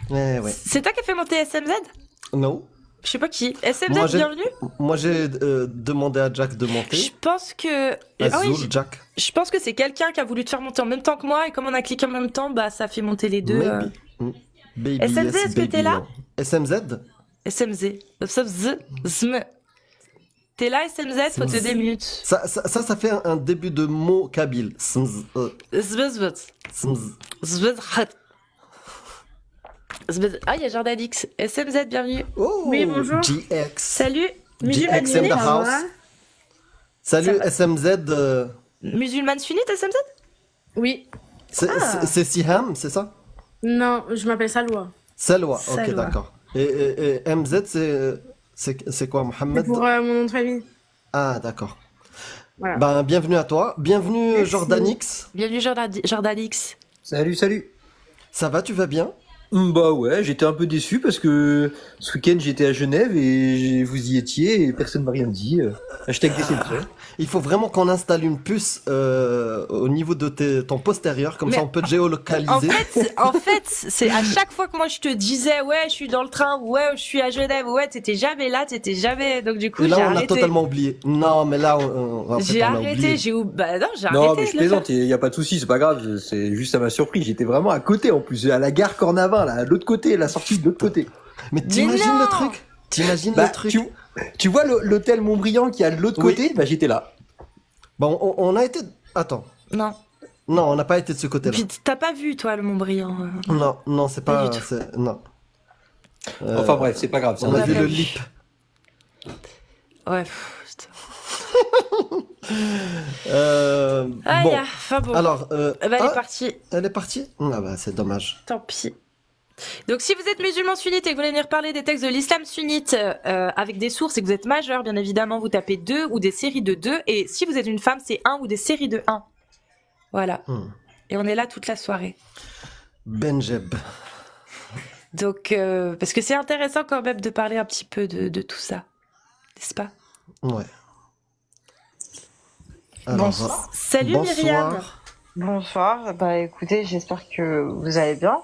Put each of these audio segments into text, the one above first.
Ouais. C'est toi qui as fait monter SMZ? Non. Je sais pas qui. Moi, SMZ, j'ai, bienvenue. moi, j'ai demandé à Jack de Je monter. pense que. Ah oui, Azul, Jack. je pense que c'est quelqu'un qui a voulu te faire monter en même temps que moi, et comme on a cliqué en même temps, bah ça fait monter les deux. Maybe. Mm. Baby SMZ, yes, est-ce que t'es baby là? no. SMZ? SMZ. SMZ. Zm. T'es là, SMZ, faut te Smz. démute. Ça fait un début de mot kabyle. Smz, Zvzvz. smz. Zvzhat. Ah, il y a Jordanix. SMZ, bienvenue. Oh, Oui, bonjour. GX. Salut, GX in the musulmane house. Salut Ça va. SMZ. Musulmane sunnite, SMZ? Oui. C'est Siham, c'est ça? Non, je m'appelle Salwa. Salwa, ok, Salwa. d'accord. Et MZ, c'est quoi, C'est Mohamed? pour mon nom de famille. Ah, d'accord. Voilà. Ben, bienvenue à toi. Bienvenue Merci. Jordanix. Bienvenue, Jordanix. Salut. Ça va, tu vas bien? Bah ouais, j'étais un peu déçu parce que ce week-end j'étais à Genève et vous y étiez et personne m'a rien dit. Hashtag déception. Il faut vraiment qu'on installe une puce au niveau de ton postérieur, comme Mais ça on peut te géolocaliser. En fait, c'est à chaque fois que moi je te disais, ouais, je suis dans le train, ouais, je suis à Genève, ouais, t'étais jamais là, t'étais jamais. Donc du coup, Et là, j'ai on a arrêté. totalement oublié. Non, mais là, en fait, J'ai on a arrêté, oublié. Bah non, j'ai Non arrêté mais je de le faire. plaisante, y a pas de souci, c'est pas grave, c'est juste ça m'a surpris, j'étais vraiment à côté en plus, à la gare Cornavin, là, à l'autre côté, la sortie de l'autre côté. Mais t'imagines non le truc? T'imagines Bah le truc? tu vois l'hôtel Montbriand qui est de l'autre Oui. côté, bah j'étais là. Bon, on a été... Attends. Non. Non, on n'a pas été de ce côté-là. Puis t'as pas vu, toi, le Montbriand. Non, c'est Pas pas... du tout. Non. Enfin bref, c'est pas grave. On a vu pas le vu. lip. Ouais. Ah, Bon, enfin bon. alors... Bah, elle est partie. elle est partie? Ah bah, c'est dommage. Tant pis. Donc si vous êtes musulman sunnite et que vous voulez venir parler des textes de l'islam sunnite avec des sources et que vous êtes majeur, bien évidemment, vous tapez 2 ou des séries de 2. Et si vous êtes une femme, c'est 1 ou des séries de 1. Voilà. Et on est là toute la soirée. Benjeb. Donc, parce que c'est intéressant quand même de parler un petit peu de tout ça. N'est-ce pas? Ouais. Alors, Bonsoir. Salut bonsoir. Myriam. Bonsoir. Bah écoutez, j'espère que vous allez bien.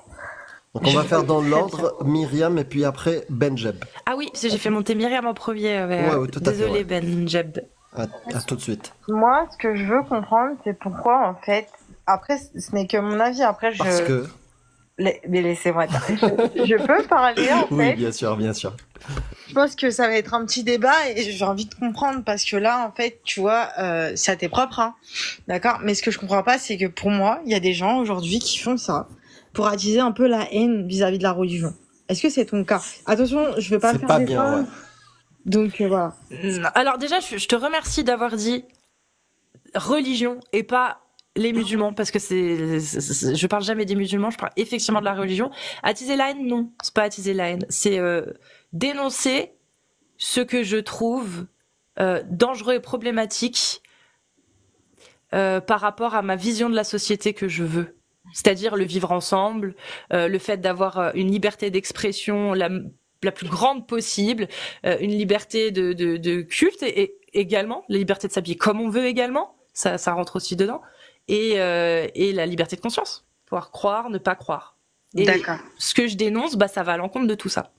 Donc on va faire dans l'ordre Myriam et puis après Benjeb. Ah oui, parce que j'ai fait monter Myriam en premier. Ouais, tout à fait, Désolée ouais. Benjeb. À tout de suite. Moi, ce que je veux comprendre, c'est pourquoi en fait. Après, ce n'est que mon avis. Après, Parce que... Mais laissez-moi dire. Je peux parler en Oui, fait. bien sûr, bien sûr. Je pense que ça va être un petit débat et j'ai envie de comprendre parce que là, en fait, tu vois, ça t'est propre, hein. D'accord? Mais ce que je comprends pas, c'est que pour moi, il y a des gens aujourd'hui qui font ça pour attiser un peu la haine vis-à-vis de la religion. Est-ce que c'est ton cas? Attention, je veux pas C'est faire pas des bien, fins. ouais. Donc voilà. Alors déjà, je te remercie d'avoir dit religion et pas les musulmans, parce que je parle jamais des musulmans, je parle effectivement de la religion. Attiser la haine, non, c'est pas attiser la haine, c'est dénoncer ce que je trouve dangereux et problématique par rapport à ma vision de la société que je veux. C'est-à-dire le vivre ensemble, le fait d'avoir une liberté d'expression la plus grande possible, une liberté de culte et également la liberté de s'habiller comme on veut également, ça rentre aussi dedans, et la liberté de conscience, pouvoir croire, ne pas croire. Et D'accord. ce que je dénonce, bah ça va à l'encontre de tout ça.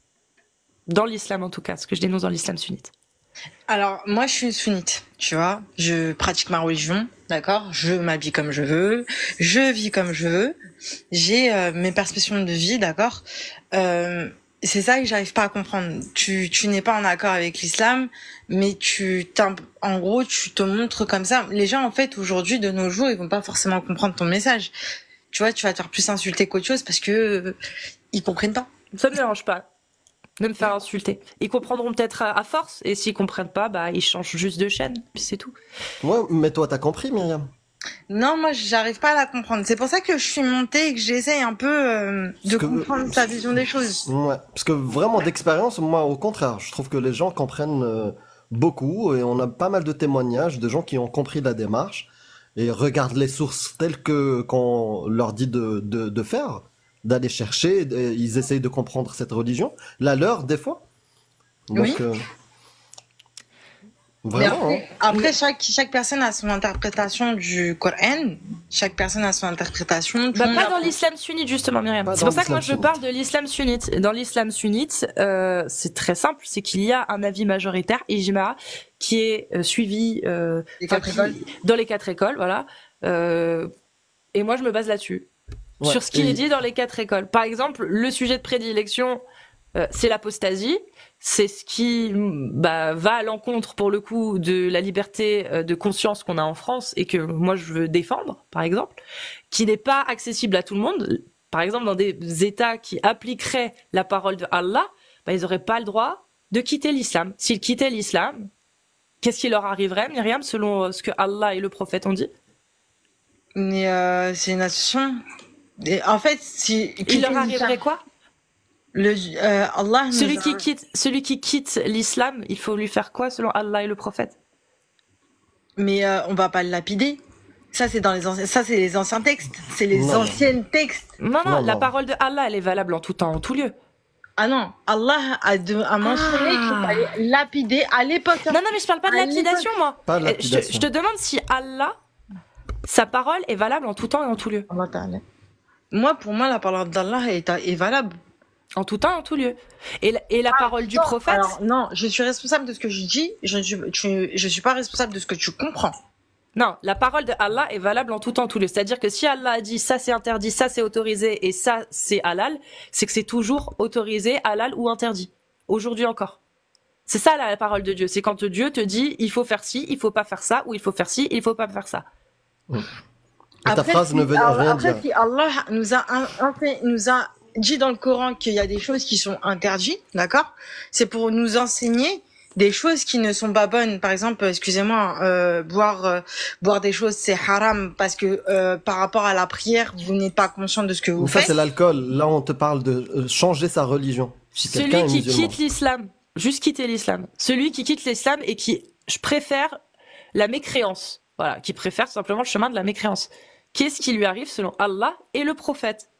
Dans l'islam en tout cas, ce que je dénonce dans l'islam sunnite. Alors, moi, je suis une sunnite, tu vois. Je pratique ma religion, d'accord. Je m'habille comme je veux, je vis comme je veux. J'ai mes perspectives de vie, d'accord. C'est ça que j'arrive pas à comprendre. Tu n'es pas en accord avec l'islam, mais en gros, tu te montres comme ça. Les gens, en fait, aujourd'hui, de nos jours, ils vont pas forcément comprendre ton message. Tu vois, tu vas te faire plus insulter qu'autre chose parce que ils comprennent pas. Ça me dérange pas de me faire insulter. Ils comprendront peut-être à force, et s'ils comprennent pas, bah ils changent juste de chaîne, puis c'est tout. Ouais, mais toi, t'as compris, Myriam? Non, moi, j'arrive pas à la comprendre. C'est pour ça que je suis montée et que j'essaye un peu de comprendre sa vision des choses. Ouais, parce que vraiment d'expérience, moi, au contraire, je trouve que les gens comprennent beaucoup et on a pas mal de témoignages de gens qui ont compris la démarche et regardent les sources telles que qu'on leur dit de faire, d'aller chercher, et ils essayent de comprendre cette religion, la leur, des fois. Donc, Oui. Mais Vraiment, hein. après, chaque personne a son interprétation du Coran. Chaque personne a son interprétation. Tout Bah, le monde pas a- dans l'islam sunnite, justement, Myriam. Pas C'est dans pour ça que moi, l'islam je parle de l'islam sunnite. Dans l'islam sunnite, c'est très simple, c'est qu'il y a un avis majoritaire, ijma, qui est suivi Les enfin, quatre écoles. dans les 4 écoles, voilà. Et moi, je me base là-dessus. Ouais, Sur ce qui et- est dit dans les 4 écoles. Par exemple, le sujet de prédilection, c'est l'apostasie. C'est ce qui va à l'encontre, pour le coup, de la liberté de conscience qu'on a en France et que moi, je veux défendre, par exemple, qui n'est pas accessible à tout le monde. Par exemple, dans des États qui appliqueraient la parole de Allah, ils n'auraient pas le droit de quitter l'islam. S'ils quittaient l'islam, qu'est-ce qui leur arriverait, Myriam, selon ce que Allah et le prophète ont dit? Mais c'est une association. Et en fait, si Il leur arriverait quoi? Allah nous Celui qui quitte l'islam, il faut lui faire quoi selon Allah et le prophète? Mais on va pas le lapider. Ça c'est dans les anciens, ça c'est les anciens textes, c'est les Non. anciens textes. Non, Non, la non. parole de Allah, elle est valable en tout temps, en tout lieu. Ah non, Allah a mentionné qu'il fallait lapider à l'époque. Non, mais je parle pas de À lapidation, moi. Pas de Je lapidation. te demande si Allah, sa parole est valable en tout temps et en tout lieu. Allah Ta'ala. Moi, pour moi, la parole d'Allah est valable. En tout temps et en tout lieu. Et la parole du Non, prophète, Alors non, je suis responsable de ce que je dis. Je suis pas responsable de ce que tu comprends. non, la parole de Allah est valable en tout temps, en tout lieu. C'est-à-dire que si Allah a dit ça c'est interdit, ça c'est autorisé et ça c'est halal, c'est que c'est toujours autorisé, halal ou interdit. Aujourd'hui encore. C'est ça la parole de Dieu. C'est quand Dieu te dit il faut faire ci, il faut pas faire ça, ou il faut faire ci, il faut pas faire ça. Et ta phrase ne veut rien dire. Si Allah nous a dit dans le Coran qu'il y a des choses qui sont interdites, d'accord? C'est pour nous enseigner des choses qui ne sont pas bonnes. Par exemple, excusez-moi, boire des choses c'est haram parce que par rapport à la prière, vous n'êtes pas conscient de ce que vous Mais ça, faites. c'est l'alcool. Là, on te parle de changer sa religion. Si quelqu'un Celui est qui musulman. quitte l'islam, juste quitter l'islam. Celui qui quitte l'islam et qui, je préfère la mécréance. Voilà, qui préfère simplement le chemin de la mécréance. Qu'est-ce qui lui arrive selon Allah et le prophète?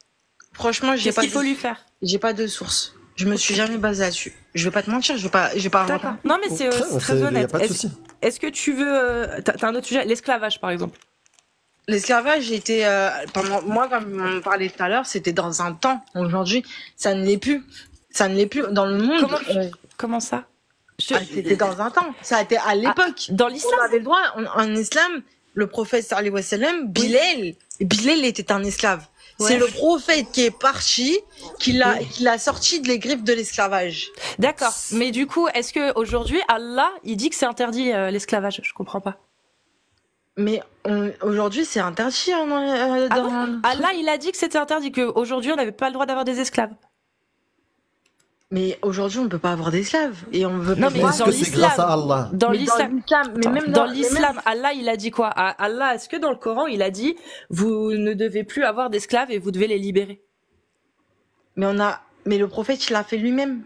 Franchement, Qu'est-ce qu'il faut lui faire? j'ai pas de source. Je me suis jamais basée là-dessus. Je vais pas te mentir, je vais pas D'accord. Non, mais c'est très Il n'y a honnête. pas de souci. Est-ce que tu veux... T'as un autre sujet? L'esclavage, par exemple. L'esclavage était pendant moi comme on parlait tout à l'heure, c'était dans un temps. Aujourd'hui, ça ne l'est plus. Ça ne l'est plus dans le monde. Comment ça? C'était dans un temps. Ça a été à l'époque. Dans On l'islam? avait le droit. En islam, le prophète sallallahu alayhi wa sallam, Bilal était un esclave. Ouais. C'est le prophète qui est parti, qui l'a sorti de les griffes de l'esclavage. D'accord. Mais du coup, est-ce que aujourd'hui Allah, il dit que c'est interdit l'esclavage? Je comprends pas. Mais aujourd'hui, c'est interdit. Allah, il a dit que c'était interdit, qu'aujourd'hui on n'avait pas le droit d'avoir des esclaves. Mais aujourd'hui, on ne peut pas avoir d'esclaves. Et on veut Non, pas mais Mais voir- est-ce dans que c'est l'islam- grâce à Allah? Dans mais l'islam. mais même Dans mais l'islam, Allah, il a dit quoi? Allah, est-ce que dans le Coran, il a dit vous ne devez plus avoir d'esclaves et vous devez les libérer? mais le prophète, il l'a fait lui-même.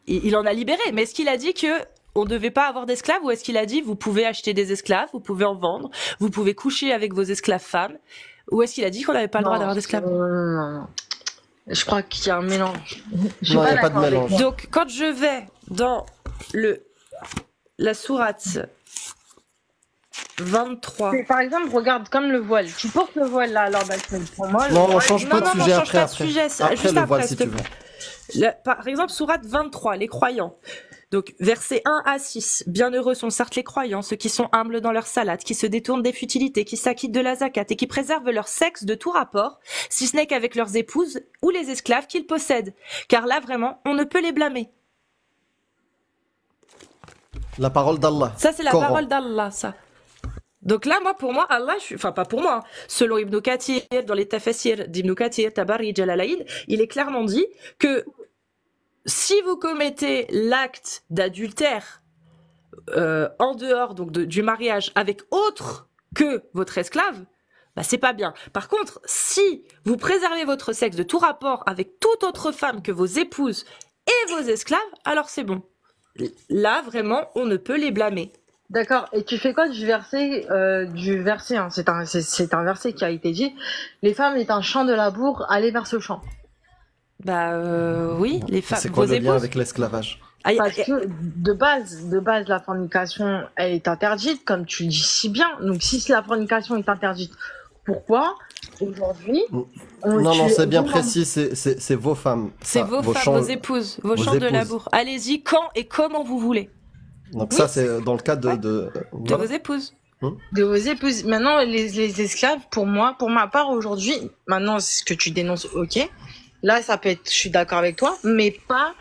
Il en a libéré, mais est-ce qu'il a dit que on ne devait pas avoir d'esclaves ou est-ce qu'il a dit vous pouvez acheter des esclaves, vous pouvez en vendre, vous pouvez coucher avec vos esclaves femmes? Ou est-ce qu'il a dit qu'on n'avait pas le droit d'avoir d'esclaves? Non. Je crois qu'il y a un mélange. Je suis Non, il n'y a pas de d'accord avec mélange. toi. Donc, quand je vais dans la sourate 23. Par exemple, regarde comme le voile. Tu portes le voile là lors d'Ashmed. Pour moi, le Non, on voile- change pas de sujet change après. pas de sujet, ça, Après juste le voile, après, si s'il tu te veux. Par exemple, sourate 23, les croyants. Donc, versets 1 à 6. Bienheureux sont certes les croyants, ceux qui sont humbles dans leur salade, qui se détournent des futilités, qui s'acquittent de la zakat et qui préservent leur sexe de tout rapport, si ce n'est qu'avec leurs épouses ou les esclaves qu'ils possèdent. Car là, vraiment, on ne peut les blâmer. La parole d'Allah. Ça, c'est la Coran. parole d'Allah, ça. Donc là, pour moi, Allah, enfin pas pour moi, hein. Selon Ibn Kathir, dans les tafasirs d'Ibn Kathir, Tabari, Jalalaïd, il est clairement dit que si vous commettez l'acte d'adultère en dehors donc du mariage avec autre que votre esclave, c'est pas bien. Par contre, si vous préservez votre sexe de tout rapport avec toute autre femme que vos épouses et vos esclaves, alors c'est bon. Là, vraiment, on ne peut les blâmer. D'accord. Et tu fais quoi du verset hein. C'est un verset qui a été dit. Les femmes est un champ de labour, allez vers ce champ. Oui, les femmes, C'est quoi vos le lien épouses. avec l'esclavage? Parce que de base, la fornication, elle est interdite, comme tu le dis si bien. Donc, si la fornication est interdite, pourquoi aujourd'hui Non, c'est bien vous- précis, c'est vos femmes. C'est ça, vos femmes, chambres. vos épouses, vos vos chambres de épouses. labour. Allez-y, quand et comment vous voulez. Donc Oui, ça, c'est dans le cadre de voilà. vos épouses. de vos épouses. Maintenant, les esclaves, pour ma part aujourd'hui, maintenant, c'est ce que tu dénonces, ok. Là, ça peut être, je suis d'accord avec toi, mais pas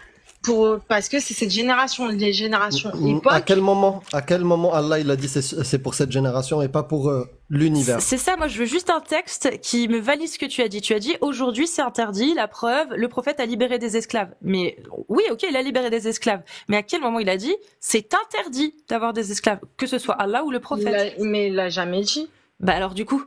parce que c'est cette génération, les générations À époque. quel moment Allah il a dit c'est pour cette génération et pas pour l'univers? C'est ça, moi je veux juste un texte qui me valide ce que tu as dit. Tu as dit aujourd'hui c'est interdit, la preuve, le prophète a libéré des esclaves. Mais oui, ok, il a libéré des esclaves. Mais à quel moment il a dit c'est interdit d'avoir des esclaves, que ce soit Allah ou le prophète? Mais il l'a jamais dit. Bah alors du coup,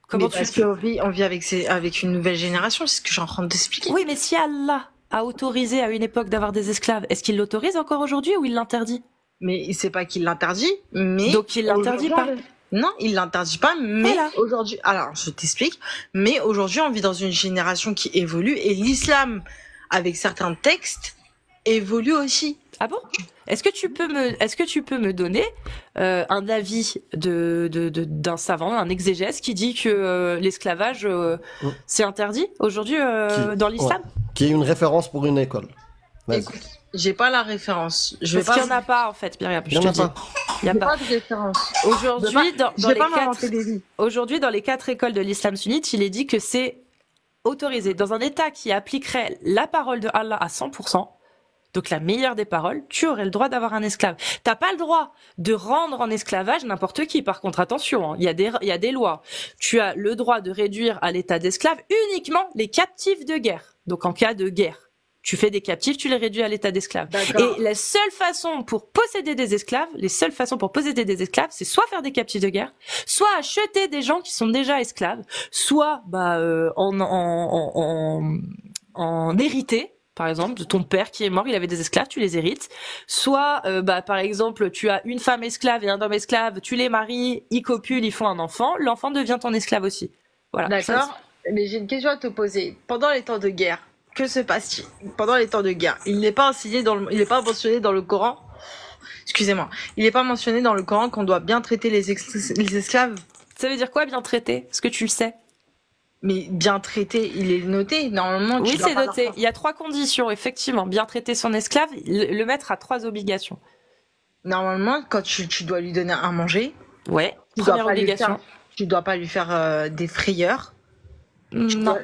comment Mais parce tu... qu'on vit avec une nouvelle génération, c'est ce que je suis en train de t'expliquer. Oui, mais si Allah a autorisé à une époque d'avoir des esclaves, est-ce qu'il l'autorise encore aujourd'hui ou il l'interdit? Mais c'est pas qu'il l'interdit, mais Donc il l'interdit pas. Non, il l'interdit pas, mais Voilà. aujourd'hui, alors je t'explique, mais aujourd'hui on vit dans une génération qui évolue et l'islam, avec certains textes, évolue aussi. Ah bon? Est-ce que tu peux me donner un avis d'un savant, un exégèse qui dit que l'esclavage c'est interdit aujourd'hui dans l'islam? Qui est une référence pour une école. Vas-y. Écoute, j'ai pas la référence. Je vais Parce qu'il pas. n'y en a pas en fait, Myriam. Il y en a pas. Il y a J'ai pas. pas de référence. Aujourd'hui, Je vais pas m'inventer des vies. aujourd'hui, dans les 4 écoles de l'islam sunnite, il est dit que c'est autorisé. Dans un État qui appliquerait la parole de Allah à 100%, donc la meilleure des paroles, tu aurais le droit d'avoir un esclave. T'as pas le droit de rendre en esclavage n'importe qui. Par contre, attention, hein, il y a des lois. Tu as le droit de réduire à l'état d'esclave uniquement les captifs de guerre. Donc en cas de guerre, tu fais des captifs, tu les réduis à l'état d'esclave. D'accord. Et la seule façon pour posséder des esclaves, c'est soit faire des captifs de guerre, soit acheter des gens qui sont déjà esclaves, soit en hériter. Par exemple, de ton père qui est mort, il avait des esclaves, tu les hérites. Soit, par exemple, tu as une femme esclave et un homme esclave, tu les maries, ils copulent, ils font un enfant, l'enfant devient ton esclave aussi. Voilà. D'accord. Mais j'ai une question à te poser. Pendant les temps de guerre, que se passe-t-il pendant les temps de guerre? Il n'est pas mentionné dans le Coran. Excusez-moi. Il n'est pas mentionné dans le Coran qu'on doit bien traiter les esclaves. Ça veut dire quoi, bien traité? Est-ce que tu le sais? Mais bien traité, il est noté. Normalement, Oui, c'est noté. Il y a 3 conditions, effectivement. Bien traiter son esclave, le maître a 3 obligations. Normalement, quand tu dois lui donner à manger, Ouais. tu dois Première pas lui obligation. faire- tu dois pas lui faire des frayeurs. Tu Non, dois-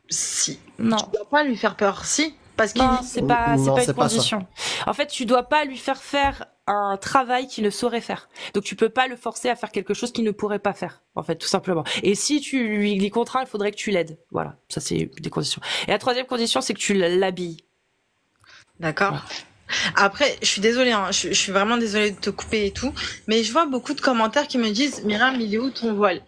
Si. non. Tu dois pas lui faire peur, si. Parce qu'il Non, c'est pas Non, une c'est pas ça. condition. En fait, tu dois pas lui faire un travail qu'il ne saurait faire. Donc tu peux pas le forcer à faire quelque chose qu'il ne pourrait pas faire, en fait, tout simplement. Et si tu lui contrains, il faudrait que tu l'aides. Voilà, ça c'est des conditions. Et la 3e condition, c'est que tu l'habilles. D'accord. Ouais. Après, je suis désolée, hein, je suis vraiment désolée de te couper et tout, mais je vois beaucoup de commentaires qui me disent, Myriam, il est où ton voile?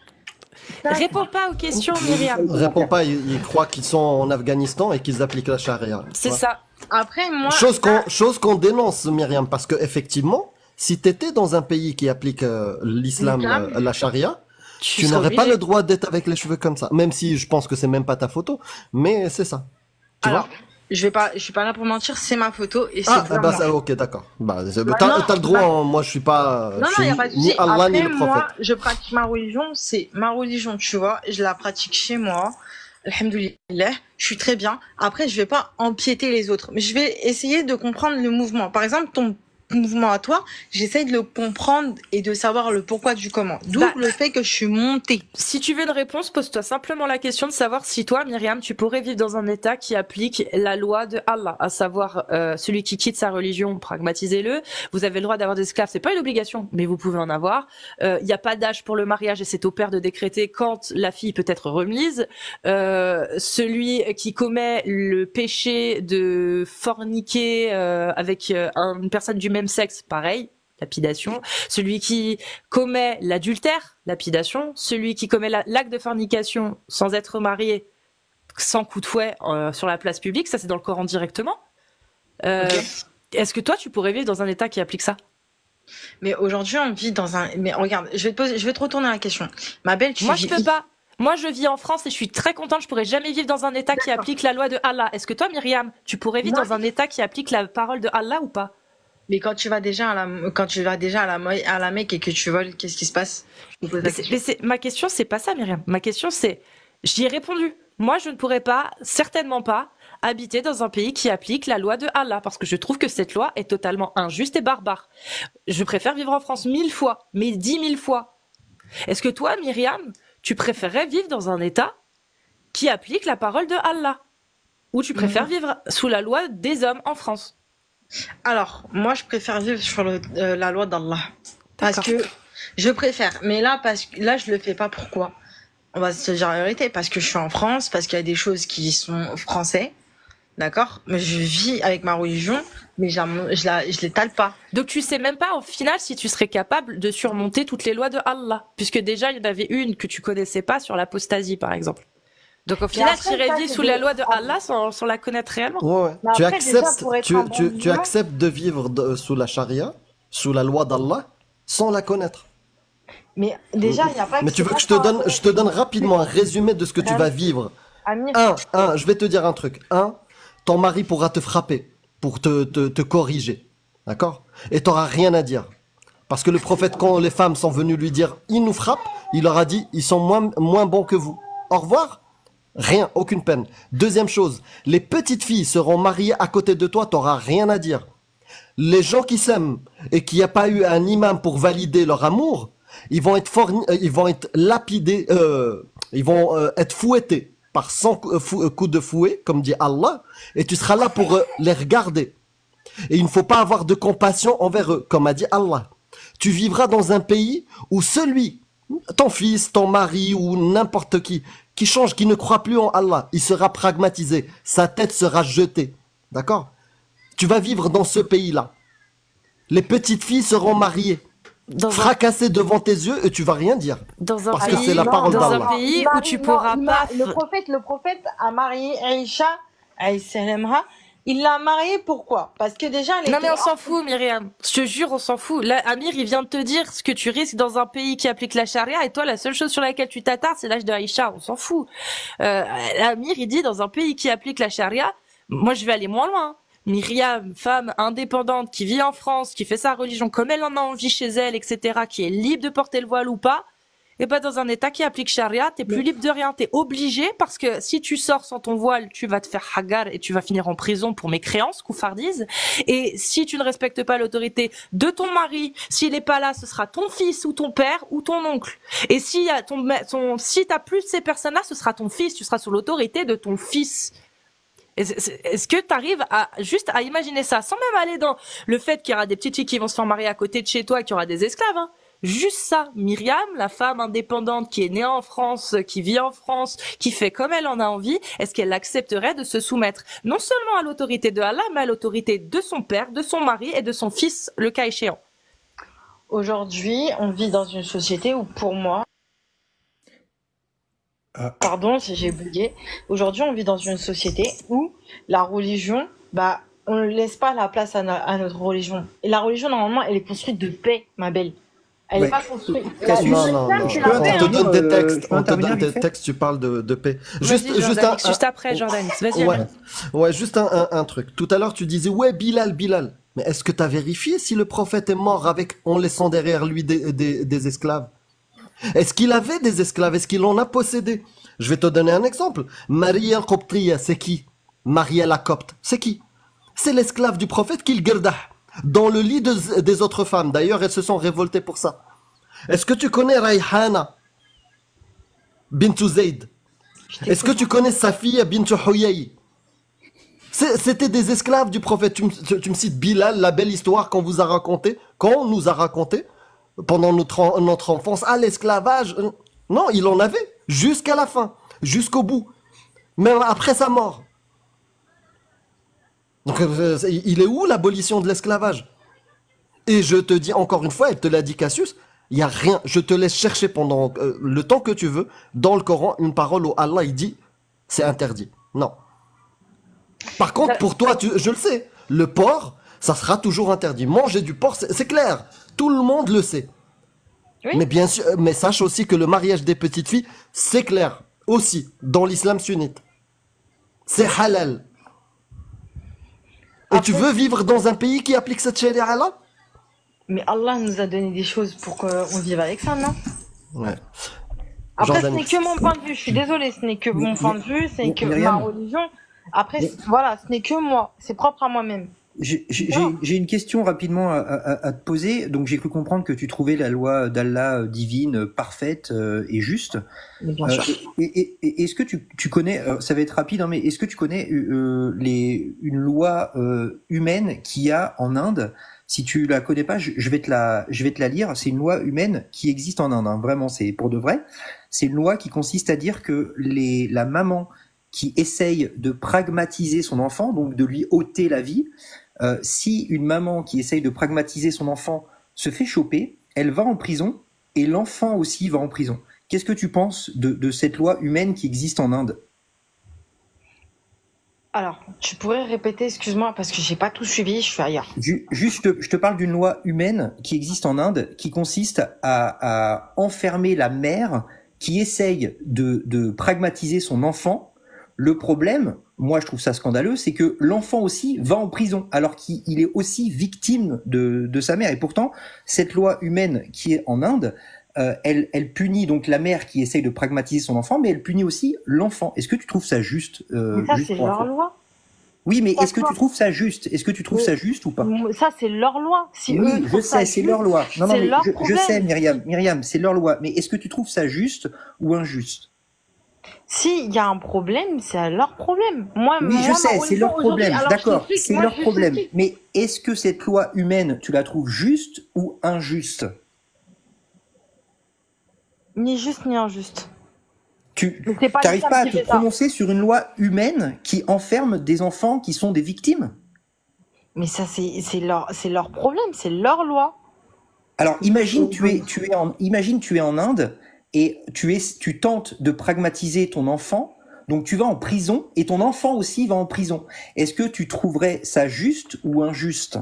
Réponds pas aux questions, Myriam. Réponds pas, ils croient qu'ils sont en Afghanistan et qu'ils appliquent la charia. C'est Ouais. ça. Après, moi, Chose qu'on dénonce, Myriam, parce que effectivement, si t'étais dans un pays qui applique l'islam, L'islam. la charia, tu serais n'aurais pas obligé. le droit d'être avec les cheveux comme ça. Même si je pense que c'est même pas ta photo, mais c'est ça. Tu alors, vois? je suis pas là pour mentir, c'est ma photo et c'est Ah, bien bah moi. ça, ok, d'accord. Bah, non, t'as le droit, bah- hein, moi je suis pas, Non, je non, y a suis pas de ni souci. Allah ni Après, le moi, prophète. je pratique ma religion, c'est ma religion, tu vois. Je la pratique chez moi. Alhamdoulilah, je suis très bien. Après, je vais pas empiéter les autres, mais je vais essayer de comprendre le mouvement. Par exemple, ton mouvement à toi, j'essaye de le comprendre et de savoir le pourquoi du comment. D'où Bah- le fait que je suis montée. Si tu veux une réponse, pose-toi simplement la question de savoir si toi, Myriam, tu pourrais vivre dans un État qui applique la loi de Allah, à savoir celui qui quitte sa religion, pragmatisez-le. Vous avez le droit d'avoir des esclaves, c'est pas une obligation, mais vous pouvez en avoir. Il n'y a pas d'âge pour le mariage et c'est au père de décréter quand la fille peut être remise. Celui qui commet le péché de forniquer avec une personne du même sexe, pareil. Lapidation. Celui qui commet l'adultère, lapidation. Celui qui commet l'acte de fornication sans être marié, sans coup de fouet sur la place publique, ça c'est dans le Coran directement. Est-ce que toi tu pourrais vivre dans un État qui applique ça? Mais aujourd'hui, on vit dans un. Mais regarde, je vais te retourner la question. Ma belle, tu Moi vis je peux pas. Moi, je vis en France et je suis très contente. Je pourrais jamais vivre dans un État qui applique la loi de Allah. Est-ce que toi, Myriam, tu pourrais vivre dans un État qui applique la parole de Allah ou pas? Mais quand tu vas déjà à la Mecque et que tu voles, qu'est-ce qui se passe? Je me pose la question. Ma question, c'est pas ça, Myriam. Ma question, c'est, j'y ai répondu. Moi, je ne pourrais pas, certainement pas, habiter dans un pays qui applique la loi de Allah, parce que je trouve que cette loi est totalement injuste et barbare. Je préfère vivre en France 1000 fois, mais 10 000 fois. Est-ce que toi, Myriam, tu préférerais vivre dans un État qui applique la parole de Allah? Ou tu préfères vivre sous la loi des hommes en France? Alors, moi, je préfère vivre sur la loi d'Allah. Parce D'accord. que je préfère. Mais là, là, je le fais pas. Pourquoi? On va se dire la vérité. Parce que je suis en France, parce qu'il y a des choses qui sont français. D'accord? Mais je vis avec ma religion, mais je l'étale pas. Donc tu sais même pas au final si tu serais capable de surmonter toutes les lois de Allah, puisque déjà il y en avait une que tu connaissais pas sur l'apostasie par exemple. Donc au final tu irais vivre sous la loi de Allah sans la connaître réellement. Ouais. Mais Tu après, déjà, acceptes, pour être un bon tu musulman- acceptes de vivre sous la charia, sous la loi d'Allah, sans la connaître. Mais déjà, il n'y a pas Mais tu veux que je te donne rapidement un résumé de ce que tu vas vivre. Amir, Je vais te dire un truc. Ton mari pourra te frapper pour te corriger. D'accord? Et t'auras rien à dire. Parce que le prophète, quand les femmes sont venues lui dire, il nous frappe, il leur a dit, ils sont moins bons que vous. Au revoir. Rien, aucune peine. Deuxième chose, les petites filles seront mariées à côté de toi, t'auras rien à dire. Les gens qui s'aiment et qui n'y a pas eu un imam pour valider leur amour, ils vont être lapidés, ils vont être fouettés par 100 coups de fouet, comme dit Allah, et tu seras là pour les regarder. Et il ne faut pas avoir de compassion envers eux, comme a dit Allah. Tu vivras dans un pays où ton fils, ton mari ou n'importe qui change, qui ne croit plus en Allah, il sera pragmatisé, sa tête sera jetée. D'accord? Tu vas vivre dans ce pays-là. Les petites filles seront mariées, fracassées devant tes yeux et tu vas rien dire. Dans un Parce pays, que c'est la parole dans un d'Allah. pays où tu pourras pas. le prophète a marié Aïcha, alayhi-salamha. Il l'a mariée pourquoi? Parce que déjà, elle Non était mais on s'en fout, Myriam. Je te jure, on s'en fout. Là, Amir, il vient de te dire ce que tu risques dans un pays qui applique la charia, et toi, la seule chose sur laquelle tu t'attardes, c'est l'âge de Aïcha. On s'en fout. Amir, il dit dans un pays qui applique la charia, moi, je vais aller moins loin. Myriam, femme indépendante qui vit en France, qui fait sa religion comme elle en a envie chez elle, etc., qui est libre de porter le voile ou pas, et pas dans un État qui applique charia, t'es plus libre de rien, t'es obligé, parce que si tu sors sans ton voile, tu vas te faire hagar et tu vas finir en prison pour mécréance, koufardise. Et si tu ne respectes pas l'autorité de ton mari, s'il est pas là, ce sera ton fils ou ton père ou ton oncle. Et si t'as plus de ces personnes-là, ce sera ton fils, tu seras sous l'autorité de ton fils. Est-ce que t'arrives juste à imaginer ça, sans même aller dans le fait qu'il y aura des petites filles qui vont se faire marier à côté de chez toi et qu'il y aura des esclaves, hein? Juste ça, Myriam, la femme indépendante qui est née en France, qui vit en France, qui fait comme elle en a envie, est-ce qu'elle accepterait de se soumettre non seulement à l'autorité de Allah, mais à l'autorité de son père, de son mari et de son fils, le cas échéant? Aujourd'hui, on vit dans une société où, pour moi, pardon si j'ai bugué, aujourd'hui, on vit dans une société où la religion, on ne laisse pas la place à notre religion. Et la religion, normalement, elle est construite de paix, ma belle. Elle n'est pas construite. Non. On te donne des textes. On te donne des textes, tu parles de paix. Juste après, Jordan. Vas-y. Ouais, juste un truc. Tout à l'heure, tu disais, ouais, Bilal. Mais est-ce que tu as vérifié si le prophète est mort en laissant derrière lui des esclaves? Est-ce qu'il avait des esclaves? Est-ce qu'il en a possédé? Je vais te donner un exemple. Maria al-Qobtiya, c'est qui? Maria la Copte, c'est qui? C'est l'esclave du prophète qu'il garda dans le lit des autres femmes. D'ailleurs, elles se sont révoltées pour ça. Est-ce que tu connais Rayhana bintu Zayd? Est-ce que tu connais sa fille bintu Huyay? C'était des esclaves du prophète. Tu me cites Bilal, la belle histoire qu'on nous a racontée pendant notre enfance. Ah, l'esclavage. Non, il en avait jusqu'à la fin, jusqu'au bout. Même après sa mort. Donc, il est où l'abolition de l'esclavage? Et je te dis encore une fois, elle te l'a dit Cassius, il n'y a rien. Je te laisse chercher pendant le temps que tu veux dans le Coran une parole où Allah il dit c'est interdit. Non. Par contre, pour toi, je le sais, le porc, ça sera toujours interdit. Manger du porc, c'est clair. Tout le monde le sait. Oui. Mais bien sûr, mais sache aussi que le mariage des petites filles, c'est clair, aussi, dans l'islam sunnite. C'est halal. Et tu Après- veux vivre dans un pays qui applique cette charia-là? Mais Allah nous a donné des choses pour qu'on vive avec ça, non? Ouais. Après, Jordan ce n'est X. que mon point de vue. Je suis désolée, ce n'est que mon point de vue, c'est que ma Myriam. religion. Après, voilà, ce n'est que moi. C'est propre à moi-même. J'ai une question rapidement à te poser. Donc j'ai cru comprendre que tu trouvais la loi d'Allah divine parfaite et juste. Mais bien sûr. Est-ce que tu connais, ça va être rapide, hein, mais est-ce que tu connais une loi humaine qu'il y a en Inde? Si tu la connais pas, je vais te la lire. C'est une loi humaine qui existe en Inde, hein. Vraiment, c'est pour de vrai. C'est une loi qui consiste à dire que la maman qui essaye de pragmatiser son enfant, donc de lui ôter la vie, si une maman qui essaye de pragmatiser son enfant se fait choper, elle va en prison et l'enfant aussi va en prison. Qu'est-ce que tu penses de cette loi humaine qui existe en Inde? Alors, tu pourrais répéter, excuse-moi, parce que j'ai pas tout suivi, je suis ailleurs. Juste, je te parle d'une loi humaine qui existe en Inde, qui consiste à enfermer la mère qui essaye de pragmatiser son enfant. Le problème, moi je trouve ça scandaleux, c'est que l'enfant aussi va en prison, alors qu'il est aussi victime de sa mère. Et pourtant, cette loi humaine qui est en Inde, elle punit donc la mère qui essaye de pragmatiser son enfant, mais elle punit aussi l'enfant. Est-ce que tu trouves ça juste? Mais ça, juste c'est pour leur info? loi. Oui, mais est-ce que D'accord. tu trouves ça juste? Est-ce que tu trouves ça juste ou pas? Ça, c'est leur loi. Si eux Oui, je trouvent ça sais, c'est juste, leur loi. Non, c'est mais leur je problème. sais, Myriam, c'est leur loi. Mais est-ce que tu trouves ça juste ou injuste? S'il y a un problème, c'est leur problème. Moi, Oui, je ma sais, c'est religion leur aujourd'hui- problème, alors, je d'accord, t'explique, c'est moi, leur je problème. t'explique. Mais est-ce que cette loi humaine, tu la trouves juste ou injuste? Ni juste ni injuste. Tu Mais c'est pas n'arrives l'islam pas à qui te fait ça. prononcer sur une loi humaine qui enferme des enfants qui sont des victimes? Mais ça, c'est leur problème, c'est leur loi. Alors, imagine tu es en Inde et tu tentes de pragmatiser ton enfant, donc tu vas en prison et ton enfant aussi va en prison. Est-ce que tu trouverais ça juste ou injuste?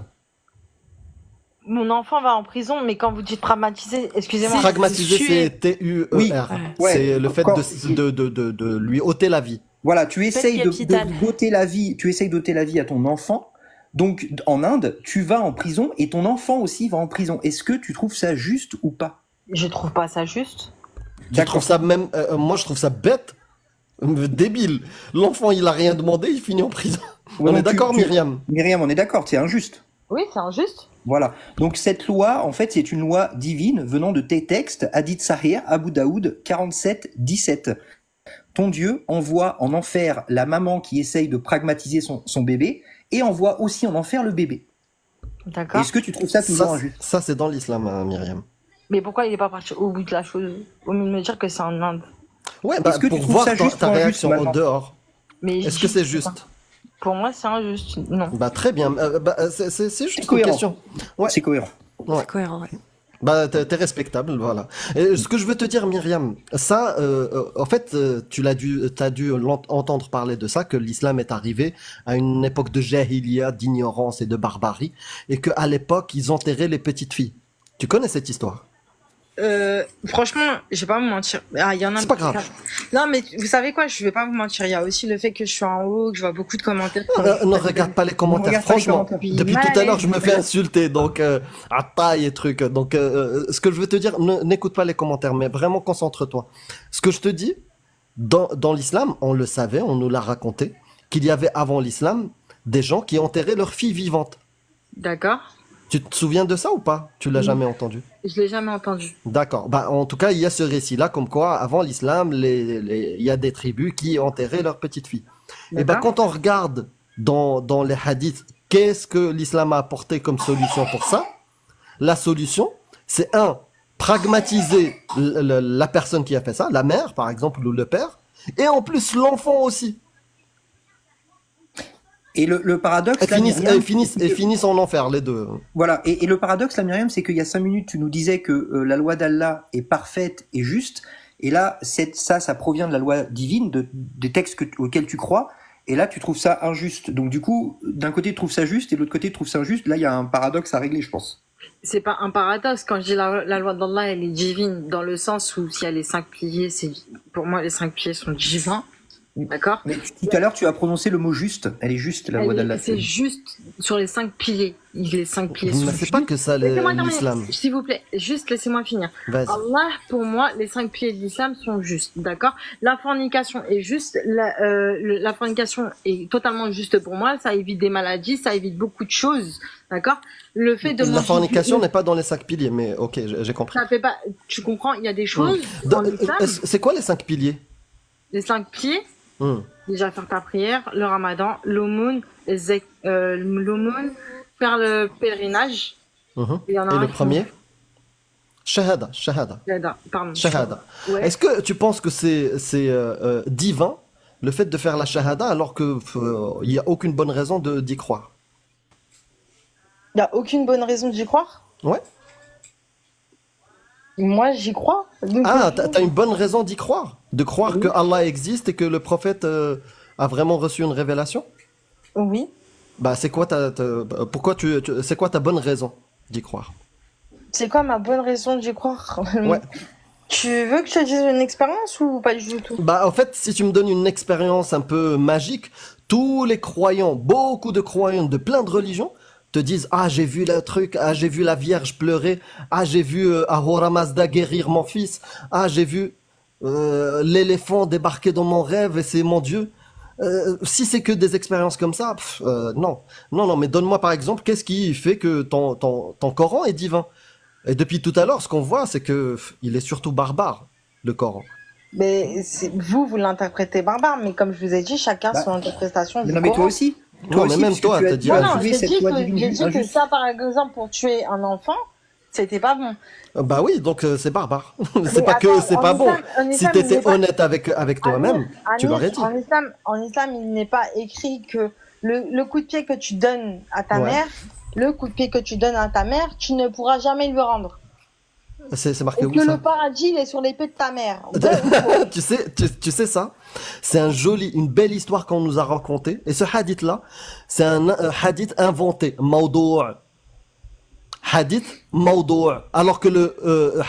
Mon enfant va en prison, mais quand vous dites pragmatiser, excusez-moi. Pragmatiser, tuer. c'est T-U-E-R. Oui, ouais. C'est le fait Quand- de lui ôter la vie. Voilà, tu essayes capital. d'ôter la vie, tu essayes d'ôter la vie à ton enfant. Donc, en Inde, tu vas en prison et ton enfant aussi va en prison. Est-ce que tu trouves ça juste ou pas? Je trouve pas ça juste. Tu trouves ça même, moi je trouve ça bête, débile. L'enfant il a rien demandé, il finit en prison. Ouais, On donc est d'accord, Myriam? Myriam, on est d'accord, c'est injuste. Oui, c'est injuste. Voilà. Donc cette loi, en fait, c'est une loi divine venant de tes textes, Hadith Sahih, Abu Daoud 47-17. Ton Dieu envoie en enfer la maman qui essaye de pragmatiser son bébé et envoie aussi en enfer le bébé. D'accord. Est-ce que tu trouves ça toujours Ça, injuste? ça c'est dans l'islam, hein, Myriam. Mais pourquoi il est pas parti au bout de la chose, au lieu de me dire que c'est en Inde? Ouais, bah, Est-ce que tu pour trouves voir ça juste ta ou injuste, réaction en maintenant dehors. Mais Est-ce que c'est juste? Pour moi, c'est injuste. Non. Bah très bien. C'est juste une cohérent. question. Ouais. C'est cohérent. Ouais. C'est cohérent, ouais. Bah t'es respectable, voilà. Et ce que je veux te dire, Myriam, ça, en fait, t'as dû entendre parler de ça, que l'islam est arrivé à une époque de jahiliya, d'ignorance et de barbarie, et que à l'époque ils enterraient les petites filles. Tu connais cette histoire? Franchement, je vais pas vous mentir. Ah, il y en a. C'est pas grave. Non, mais vous savez quoi, je vais pas vous mentir. Il y a aussi le fait que je suis en haut, que je vois beaucoup de commentaires. Ne regarde pas les commentaires. Regarde pas les Franchement, commentaires. depuis tout à l'heure, je me fais insulter, donc à taille et trucs. Donc, ce que je veux te dire, n'écoute pas les commentaires, mais vraiment concentre-toi. Ce que je te dis, dans l'islam, on le savait, on nous l'a raconté, qu'il y avait avant l'islam des gens qui enterraient leurs filles vivantes. D'accord. Tu te souviens de ça ou pas? Tu l'as jamais entendu? Je l'ai jamais entendu. D'accord. Bah, en tout cas, il y a ce récit-là, comme quoi, avant l'islam, il y a des tribus qui enterraient leurs petites filles. Et ben, quand on regarde dans les hadiths, qu'est-ce que l'islam a apporté comme solution pour ça? La solution, c'est pragmatiser la personne qui a fait ça, la mère, par exemple, ou le père, et en plus l'enfant aussi. Et le paradoxe, là, Ils finissent en enfer, les deux. voilà. Et le paradoxe, là, Myriam, c'est qu'il y a 5 minutes, tu nous disais que la loi d'Allah est parfaite et juste. Et là, ça provient de la loi divine, des textes auxquels tu crois. Et là, tu trouves ça injuste. Donc, du coup, d'un côté, tu trouves ça juste et de l'autre côté, tu trouves ça injuste. Là, il y a un paradoxe à régler, je pense. C'est pas un paradoxe quand je dis la loi d'Allah, elle est divine dans le sens où s'il y a les 5 piliers, c'est pour moi les 5 piliers sont divins, d'accord? Mais tout à l'heure, tu as prononcé le mot juste. Elle est juste, la loi d'Allah. C'est juste sur les 5 piliers. Les 5 piliers sont Mais c'est justes. pas que ça Laissez-moi terminer, l'islam. s'il vous plaît. Juste laissez-moi finir. Vas-y. Allah, pour moi, les 5 piliers de l'islam sont justes, d'accord? La fornication est juste. La fornication est totalement juste pour moi. Ça évite des maladies, ça évite beaucoup de choses, d'accord? Le fait de La manger fornication n'est pas dans les 5 piliers, mais ok, j'ai compris. ça fait pas. Tu comprends? Il y a des choses dans l'islam. C'est quoi les 5 piliers? Les 5 piliers. Hmm. Déjà faire ta prière, le ramadan, l'aumône, l'aumône, faire le pèlerinage. Mhm. Il y en a Et un le qui- premier? Shahada, shahada, Pardon. shahada. Ouais. Est-ce que tu penses que c'est divin le fait de faire la shahada alors que il y a aucune bonne raison d'y croire? Il n'y a aucune bonne raison d'y croire. Ouais. Moi, j'y crois. Donc, Ah, t'as une bonne raison d'y croire? De croire que Allah existe et que le prophète a vraiment reçu une révélation? oui. Bah, c'est quoi pourquoi c'est quoi ta bonne raison d'y croire? C'est quoi ma bonne raison d'y croire? Ouais. Tu veux que je te dise une expérience ou pas du tout? Bah, en fait, si tu me donnes une expérience un peu magique, tous les croyants, beaucoup de croyants de plein de religions, te disent, ah, j'ai vu le truc, ah, j'ai vu la Vierge pleurer, ah, j'ai vu Ahura Mazda guérir mon fils, ah, j'ai vu l'éléphant débarquer dans mon rêve et c'est mon Dieu. Si c'est que des expériences comme ça, non. Non, mais donne-moi par exemple, qu'est-ce qui fait que ton Coran est divin? Et depuis tout à l'heure, ce qu'on voit, c'est que il est surtout barbare, le Coran. Mais vous l'interprétez barbare, mais comme je vous ai dit, chacun Bah, son interprétation du Non, mais toi Coran. aussi. Non, mais même puisque toi, tu as- t'as dit tu as Non, injuste. attribué j'ai cette dit loi que, divine j'ai dit que injuste. ça, par exemple, pour tuer un enfant, c'était pas bon. Bah oui, donc c'est barbare. C'est Mais pas que attends, c'est en pas bon. islam- en Si islam, il t'étais n'est pas- honnête avec toi-même, tu l'aurais dit. En islam, il n'est pas écrit que le coup de pied que tu donnes à ta Ouais. mère, le coup de pied que tu donnes à ta mère, tu ne pourras jamais lui rendre. C'est Et marqué où que ça? le paradis, il est sur l'épée de ta mère. Tu sais ça? C'est une belle histoire qu'on nous a racontée. Et ce hadith-là, c'est un hadith inventé. Mawdou'. Hadith mawdou'. Alors que le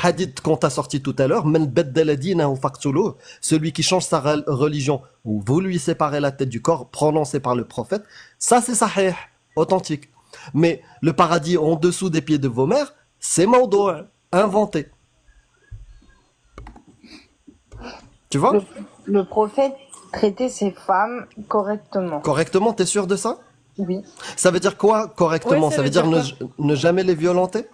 hadith qu'on t'a sorti tout à l'heure, Man baddala dinahu faqtuluh, celui qui change sa religion, ou vous lui séparez la tête du corps, prononcé par le prophète, ça c'est sahih, authentique. Mais le paradis en dessous des pieds de vos mères, c'est mawdou', inventé. Tu vois? Le prophète traitait ses femmes correctement. Correctement, t'es sûr de ça? Oui. Ça veut dire quoi, correctement? Ouais, ça veut dire ne jamais les violenter?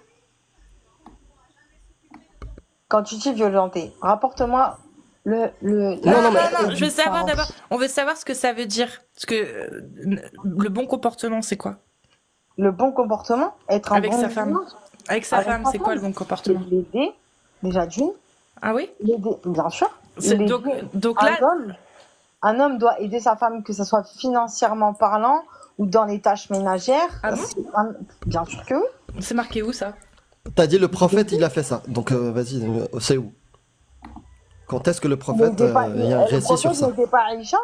Quand tu dis violenter, rapporte-moi Non, Non, mais- je veux savoir d'abord. On veut savoir ce que ça veut dire. Parce que le bon comportement, c'est quoi? Le bon comportement, être un Avec bon sa femme. musulman, Avec sa Avec femme, sa c'est quoi femme. le bon c'est comportement? l'aider, déjà d'une, Ah oui? l'aider, bien sûr. C'est- L'aider. donc là, Un homme doit aider sa femme, que ce soit financièrement parlant ou dans les tâches ménagères. Ah bon Bien sûr que oui. c'est marqué où ça? T'as dit le prophète, il a fait ça. Donc vas-y, c'est où? Quand est-ce que le prophète, il y a un récit sur ça? Le prophète n'était pas Aïcha.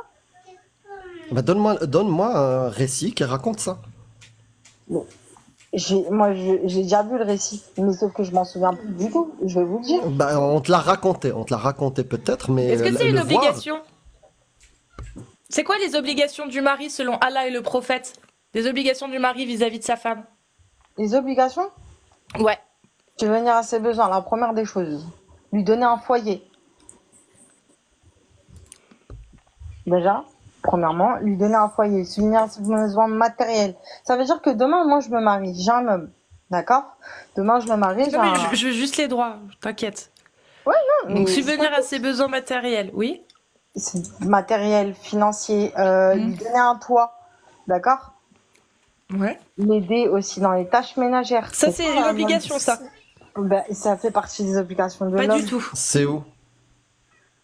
Bah donne-moi un récit qui raconte ça. J'ai déjà vu le récit, mais sauf que je m'en souviens plus du tout. Je vais vous le dire. Bah on te l'a raconté peut-être, mais Est-ce que c'est une le voir- obligation? C'est quoi les obligations du mari selon Allah et le prophète? Les obligations du mari vis-à-vis de sa femme? Les obligations, Ouais. subvenir à ses besoins, la première des choses. Lui donner un foyer. Déjà, premièrement, lui donner un foyer, subvenir à ses besoins matériels. Ça veut dire que demain, moi, je me marie, j'ai un homme. D'accord? Demain, je me marie, j'ai Non, mais un... je veux juste les droits, t'inquiète. mais Donc subvenir à ses besoins matériels, oui? c'est matériel, financier, lui donner un toit. D'accord? Ouais. L'aider aussi dans les tâches ménagères. Ça, c'est une obligation, ça. Ben, ça fait partie des obligations de Pas l'homme. du tout. C'est où?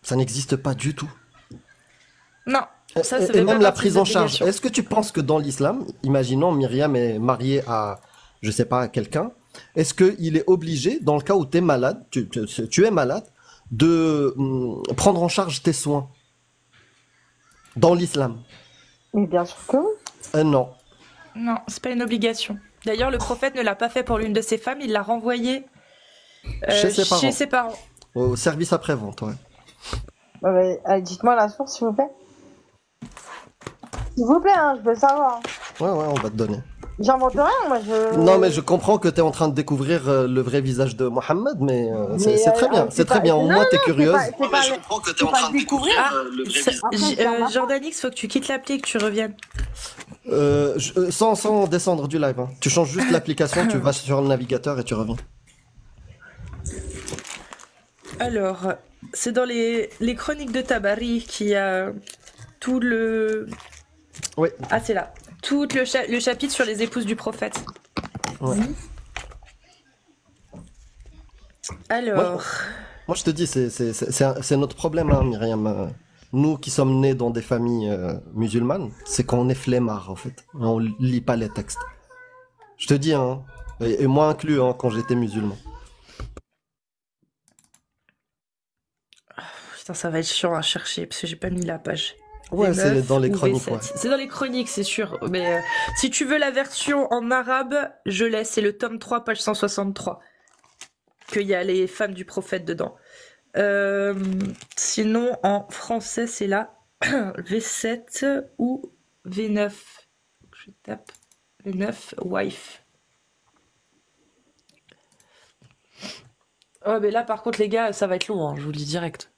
Ça n'existe pas du tout. Non. Ça Et fait pas même la partie prise des en charge. obligations. Est-ce que tu penses que dans l'islam, imaginons Myriam est mariée à, je sais pas, à quelqu'un, est-ce qu'il est obligé, dans le cas où tu es malade, tu es malade, de prendre en charge tes soins dans l'islam? Mais bien sûr que oui. Non. Non, c'est pas une obligation. D'ailleurs, le prophète ne l'a pas fait pour l'une de ses femmes, il l'a renvoyée Chez ses parents. parents. Au service après-vente, ouais. Dites-moi la source, s'il vous plaît. S'il vous plaît, hein, je veux savoir. Ouais, on va te donner. J'invente rien, moi je. Non, mais je comprends que tu es en train de découvrir le vrai visage de Mohammed, mais c'est très bien. C'est très bien. Au moins, tu es curieuse. Je comprends que tu es en train de découvrir le vrai visage. Jordanix, faut que tu quittes l'appli et que tu reviennes. Sans descendre du live. Hein. Tu changes juste l'application, tu vas sur le navigateur et tu reviens. Alors, c'est dans les chroniques de Tabari qu'il y a tout le... Oui. Ah, c'est là. Tout le chapitre sur les épouses du prophète. Ouais. Alors... Moi, je te dis, c'est notre problème, hein, Myriam. Nous qui sommes nés dans des familles musulmanes, c'est qu'on est flemmards, en fait. On lit pas les textes. Je te dis, hein, et moi inclus, hein, quand j'étais musulman. Putain, ça va être chiant à chercher parce que j'ai pas mis la page. Ouais, c'est V9 dans les ou chroniques, V7. ouais. C'est dans les chroniques, c'est sûr. Mais si tu veux la version en arabe, je laisse. C'est le tome 3, page 163. Qu'il y a les femmes du prophète dedans. Sinon, en français, c'est là V7 ou V9. Je tape V9, wife. Oh, mais là, par contre, les gars, ça va être long, hein, je vous le dis direct.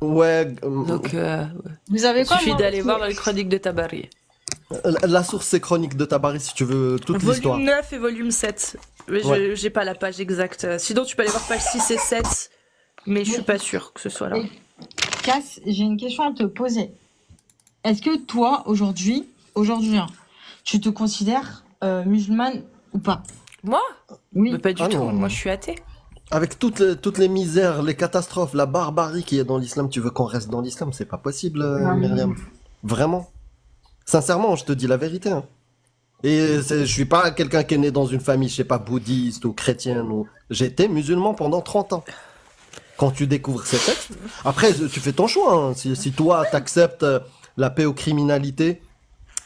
Ouais. Donc, Vous avez il quoi suffit moi, d'aller parce voir que- dans les chroniques de Tabari. La source, c'est Chronique de Tabari, si tu veux toute l'histoire. Volume 9 et volume 7. Mais Ouais. j'ai pas la page exacte. Sinon, tu peux aller voir page 6 et 7. Mais je suis pas sûre que ce soit là. Cass, j'ai une question à te poser. Est-ce que toi, aujourd'hui, hein, tu te considères musulmane ou pas? Moi? Oui. Mais pas du Ah tout. non. Moi, je suis athée. Avec toutes les misères, les catastrophes, la barbarie qui est dans l'islam, tu veux qu'on reste dans l'islam? C'est pas possible, Non, mais- Myriam. Vraiment. Sincèrement, je te dis la vérité. Hein. Et je suis pas quelqu'un qui est né dans une famille, je sais pas, bouddhiste ou chrétienne. J'étais musulman pendant 30 ans. Quand tu découvres ces textes, après, tu fais ton choix. Hein. Si toi, t'acceptes la pédocriminalité,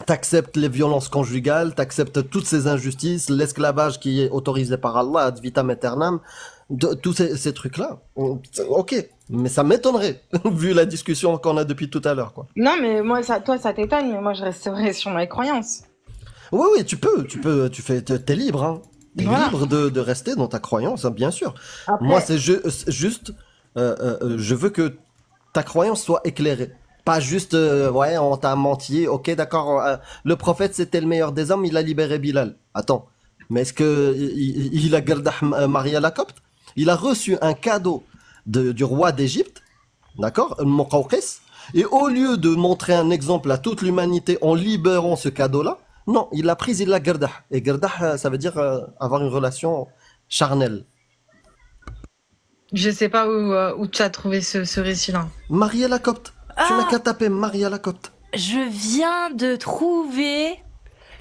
t'acceptes les violences conjugales, t'acceptes toutes ces injustices, l'esclavage qui est autorisé par Allah, ad vitam aeternam, tous ces trucs-là. Ok, mais ça m'étonnerait, vu la discussion qu'on a depuis tout à l'heure, quoi. Non, mais moi, toi, ça t'étonne, mais moi, je resterai sur mes croyances. Oui, t'es libre, hein. T'es Voilà. libre de rester dans ta croyance, hein, bien sûr. Après, Moi, c'est juste, je veux que ta croyance soit éclairée. Pas juste, ouais, on t'a menti, ok, d'accord, le prophète c'était le meilleur des hommes, il a libéré Bilal. Attends, mais est-ce que il a gardé Maria la Copte? Il a reçu un cadeau du roi d'Égypte, d'accord, Muqawqis, et au lieu de montrer un exemple à toute l'humanité en libérant ce cadeau-là, non, il l'a prise, il l'a gardé. Et gardé, ça veut dire avoir une relation charnelle. je sais pas où tu as trouvé ce récit-là. Maria la Copte. Tu n'as qu'à taper Maria la Copte. Je viens de trouver,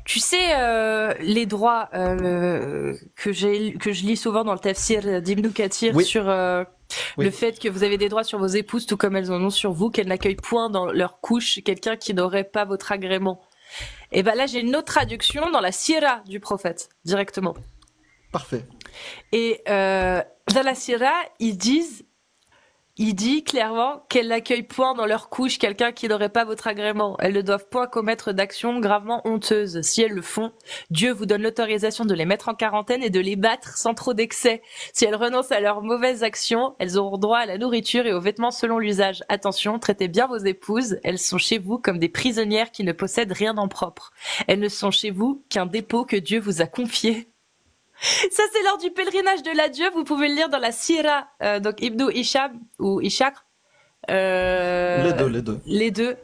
tu sais, les droits que je lis souvent dans le tafsir d'Ibn Kathir Oui. sur Oui. le fait que vous avez des droits sur vos épouses tout comme elles en ont sur vous, qu'elles n'accueillent point dans leur couche quelqu'un qui n'aurait pas votre agrément. Et ben là, j'ai une autre traduction dans la Sira du prophète, directement. Parfait. Et dans la Sira, il dit clairement qu'elles n'accueillent point dans leur couche quelqu'un qui n'aurait pas votre agrément. Elles ne doivent point commettre d'actions gravement honteuses. Si elles le font, Dieu vous donne l'autorisation de les mettre en quarantaine et de les battre sans trop d'excès. Si elles renoncent à leurs mauvaises actions, elles auront droit à la nourriture et aux vêtements selon l'usage. Attention, traitez bien vos épouses. Elles sont chez vous comme des prisonnières qui ne possèdent rien en propre. Elles ne sont chez vous qu'un dépôt que Dieu vous a confié. Ça, c'est lors du pèlerinage de l'adieu. Vous pouvez le lire dans la Sira, donc Ibn Hisham ou Ishaq. Les deux. Les deux.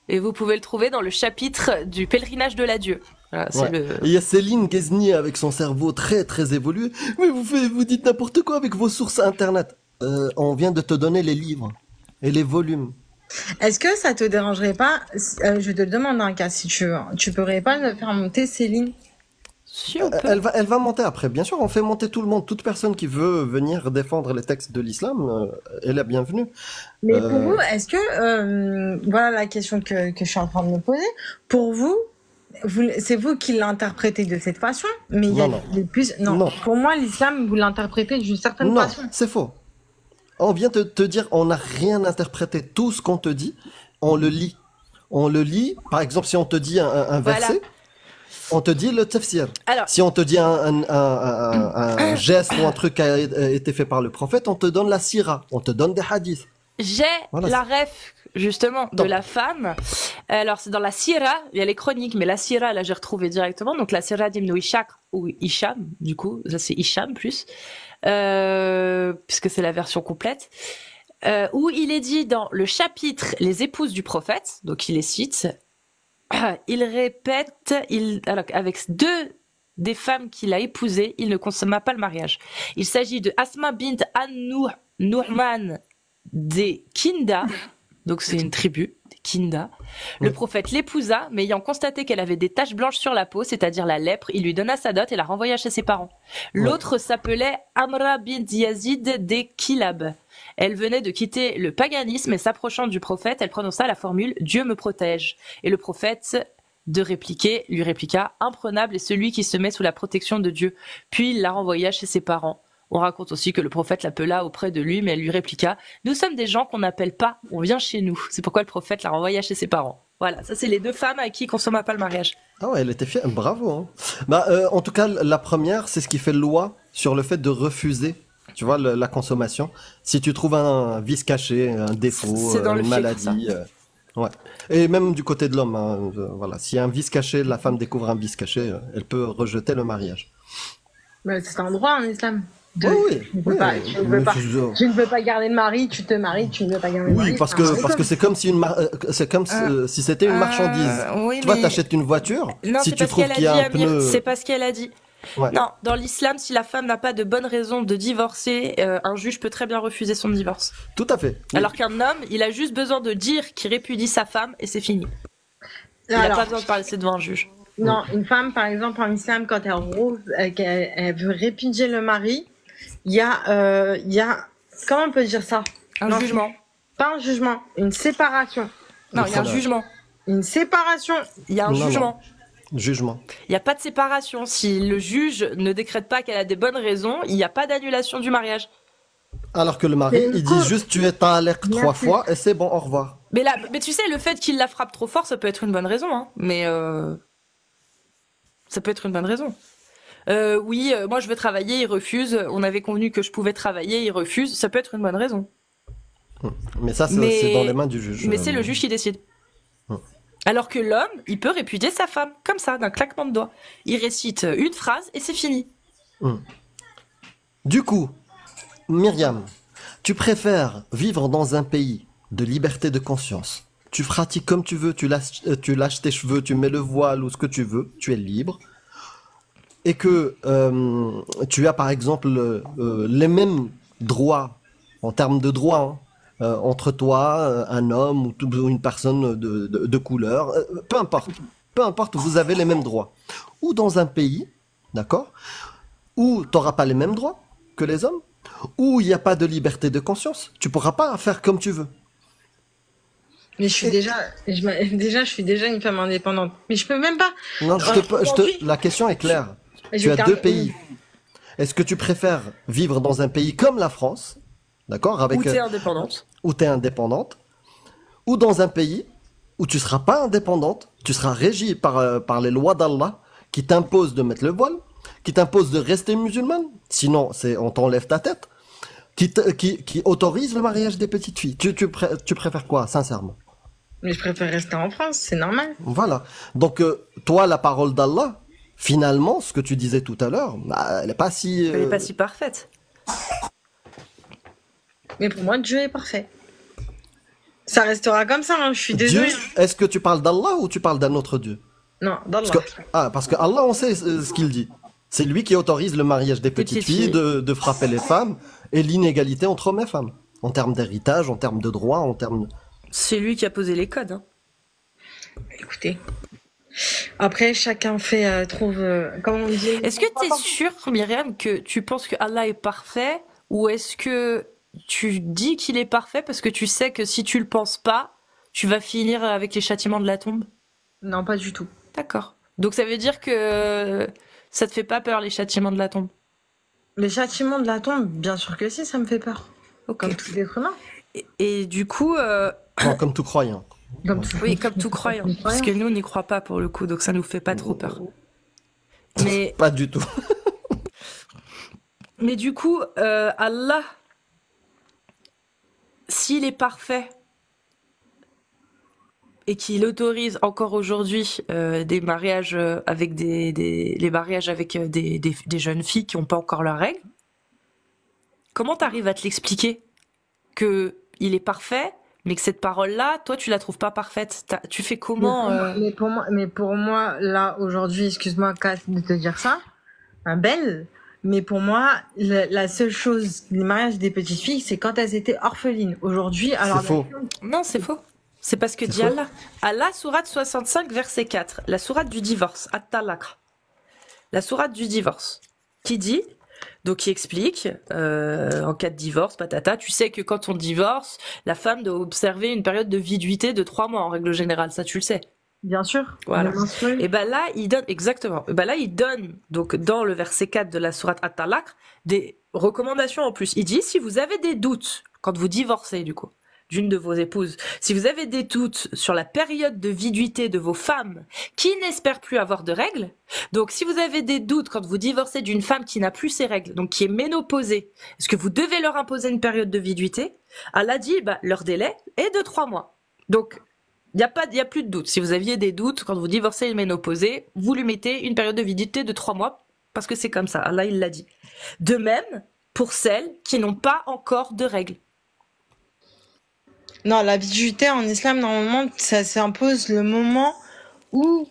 Et vous pouvez le trouver dans le chapitre du pèlerinage de l'adieu. Voilà, c'est Ouais. le... Et il y a Céline Guesnier avec son cerveau très très évolué. Mais vous dites n'importe quoi avec vos sources internet. On vient de te donner les livres et les volumes. Est-ce que ça te dérangerait pas, je te le demande un cas, si tu veux, tu pourrais pas me faire monter Céline? Si, on peut. Elle va monter après. Bien sûr, on fait monter tout le monde. Toute personne qui veut venir défendre les textes de l'islam est la bienvenue. Mais pour vous, est-ce que, voilà la question que je suis en train de me poser, pour vous, c'est vous qui l'interprétez de cette façon, mais il y a Non, non. Pour moi, l'islam, vous l'interprétez d'une certaine non, façon. c'est faux. On vient de te dire, on n'a rien interprété. Tout ce qu'on te dit, on le lit. On le lit. Par exemple, si on te dit un Voilà. verset, on te dit le tafsir. Alors, Si on te dit un geste ou un truc qui a été fait par le prophète, on te donne la sira, on te donne des hadiths. j'ai Voilà. la ref, justement, de Top. la femme. Alors, c'est dans la Sira, il y a les chroniques, mais la Sira, là, j'ai retrouvé directement. Donc, la Sira d'Ibn Ishaq, ou Isham, du coup, ça c'est Isham plus, puisque c'est la version complète, où il est dit dans le chapitre Les épouses du prophète, donc il les cite, il répète, alors, avec deux des femmes qu'il a épousées, il ne consomma pas le mariage. Il s'agit de Asma bint An-Nu'man des Kinda, donc c'est une tribu, des Kinda. Le Oui. prophète l'épousa, mais ayant constaté qu'elle avait des taches blanches sur la peau, c'est-à-dire la lèpre, il lui donna sa dot et la renvoya chez ses parents. L'autre s'appelait Amra bint Yazid des Kilab. Elle venait de quitter le paganisme et s'approchant du prophète, elle prononça la formule « Dieu me protège ». Et le prophète lui répliqua « Imprenable est celui qui se met sous la protection de Dieu ». Puis il la renvoya chez ses parents. On raconte aussi que le prophète l'appela auprès de lui, mais elle lui répliqua « Nous sommes des gens qu'on n'appelle pas, on vient chez nous ». C'est pourquoi le prophète la renvoya chez ses parents. Voilà, ça c'est les deux femmes à qui il consomma pas le mariage. Ah ouais, elle était fière, bravo. Hein. En tout cas, la première, c'est ce qui fait loi sur le fait de refuser, tu vois, la consommation. Si tu trouves un vice caché, un défaut, C'est dans le une fiqh, maladie, ouais. Et même du côté de l'homme, hein, voilà. S'il y a un vice caché, la femme découvre un vice caché, elle peut rejeter le mariage. Mais c'est un droit en islam. Oui, Tu ne peux pas, tu ne peux pas garder de mari, tu te maries, tu ne veux pas garder de mari. Oui, parce que c'est comme si si c'était une marchandise. Oui, Tu vois, mais- t'achètes une voiture, Non, si c'est tu parce trouves qu'elle a qu'il y a dit, un Amir, pneu, c'est pas ce qu'elle a dit. Ouais. Non, dans l'islam, si la femme n'a pas de bonne raison de divorcer, un juge peut très bien refuser son divorce. tout à fait. Oui. Alors qu'un homme, il a juste besoin de dire qu'il répudie sa femme et c'est fini. Il n'a Alors, pas besoin de parler devant un juge. non, une femme, par exemple, en islam, quand elle veut répudier le mari, il y a, comment on peut dire ça? Un Non, jugement. Pas un jugement, une séparation. Non, il y a un Voilà. jugement. Une séparation. Il y a un Non, jugement. Jugement. Il n'y a pas de séparation. Si le juge ne décrète pas qu'elle a des bonnes raisons, il n'y a pas d'annulation du mariage. Alors que le mari, C'est une il dit cause. juste tu es talaq Bien 3 sûr. fois et c'est bon, au revoir. Mais tu sais, le fait qu'il la frappe trop fort, ça peut être une bonne raison. Hein. Mais ça peut être une bonne raison. Oui, moi je veux travailler, il refuse. On avait convenu que je pouvais travailler, il refuse. Ça peut être une bonne raison. Mais ça, Mais- c'est dans les mains du juge. Mais c'est le juge qui décide. Hum. Alors que l'homme, il peut répudier sa femme, comme ça, d'un claquement de doigts. Il récite une phrase et c'est fini. Du coup, Myriam, tu préfères vivre dans un pays de liberté de conscience. Tu pratiques comme tu veux, tu lâches tes cheveux, tu mets le voile ou ce que tu veux, tu es libre. Et que tu as par exemple les mêmes droits, en termes de droits, hein, entre toi, un homme ou une personne de couleur, peu importe, vous avez les mêmes droits. Ou dans un pays, d'accord, où tu n'auras pas les mêmes droits que les hommes, où il n'y a pas de liberté de conscience, tu pourras pas faire comme tu veux. Mais je suis je suis déjà une femme indépendante. Mais je peux même pas. Non, la question est claire. Tu as deux pays. Est-ce que tu préfères vivre dans un pays comme la France, d'accord, avec Ou t'es indépendante. où tu es indépendante, ou dans un pays où tu seras pas indépendante, tu seras régie par les lois d'Allah qui t'imposent de mettre le voile, qui t'imposent de rester musulmane, sinon on t'enlève ta tête, qui autorise le mariage des petites filles. Tu préfères quoi, sincèrement? Mais je préfère rester en France, c'est normal. Voilà. Donc, toi, la parole d'Allah, finalement, ce que tu disais tout à l'heure, bah, elle n'est pas si... Elle n'est pas si parfaite. Mais pour moi, Dieu est parfait. Ça restera comme ça, hein, je suis Dieu, désolée. est-ce que tu parles d'Allah ou tu parles d'un autre Dieu? Non, d'Allah. Parce que Allah, on sait ce qu'il dit. C'est lui qui autorise le mariage des petites filles, de frapper les femmes, et l'inégalité entre hommes et femmes. En termes d'héritage, en termes de droit, en termes... C'est lui qui a posé les codes. Hein. Écoutez. Après, chacun trouve, comment on dit. Est-ce que tu es sûre, Myriam, que tu penses que Allah est parfait, ou est-ce que tu dis qu'il est parfait parce que tu sais que si tu le penses pas, tu vas finir avec les châtiments de la tombe? Non, pas du tout. D'accord. Donc ça veut dire que ça te fait pas peur les châtiments de la tombe. Les châtiments de la tombe, bien sûr que si, ça me fait peur. Ok. Comme tout être humain. Et du coup, Non, comme tout croyant. Comme Ouais. tout. oui, comme tout croyant, Comme parce croyant. que nous on n'y croit pas pour le coup, donc ça nous fait pas trop peur. Mais Pas du tout. Mais du coup, Allah, s'il est parfait et qu'il autorise encore aujourd'hui des mariages avec les mariages avec des jeunes filles qui n'ont pas encore leurs règles, comment t'arrives à te l'expliquer que il est parfait, mais que cette parole-là, toi, tu la trouves pas parfaite? Tu fais comment Mais pour moi, là, aujourd'hui, excuse-moi, Kat, de te dire ça, belle, mais pour moi, la seule chose, les mariages des petites filles, c'est quand elles étaient orphelines. Aujourd'hui, alors. C'est faux. Non, c'est faux. C'est parce que C'est dit faux. Allah. Allah, sourate 65, verset 4, la sourate du divorce, At-Talaq. La sourate du divorce, qui dit, donc qui explique, en cas de divorce, patata, tu sais que quand on divorce, la femme doit observer une période de viduité de 3 mois en règle générale, ça tu le sais. Bien sûr. Voilà. Le menstruel. Et ben là, il donne, exactement, et ben là, il donne, donc dans le verset 4 de la sourate At-Talaq, des recommandations en plus. Il dit, si vous avez des doutes, quand vous divorcez du coup, d'une de vos épouses, si vous avez des doutes sur la période de viduité de vos femmes qui n'espèrent plus avoir de règles, donc si vous avez des doutes quand vous divorcez d'une femme qui n'a plus ses règles, donc qui est ménopausée, est-ce que vous devez leur imposer une période de viduité? Allah dit, bah, leur délai est de 3 mois. Donc, il y a plus de doute. Si vous aviez des doutes quand vous divorcez une ménopausée, vous lui mettez une période de viduité de 3 mois, parce que c'est comme ça. Allah, il l'a dit. De même, pour celles qui n'ont pas encore de règles. Non, la viduité en islam, normalement, ça s'impose le moment où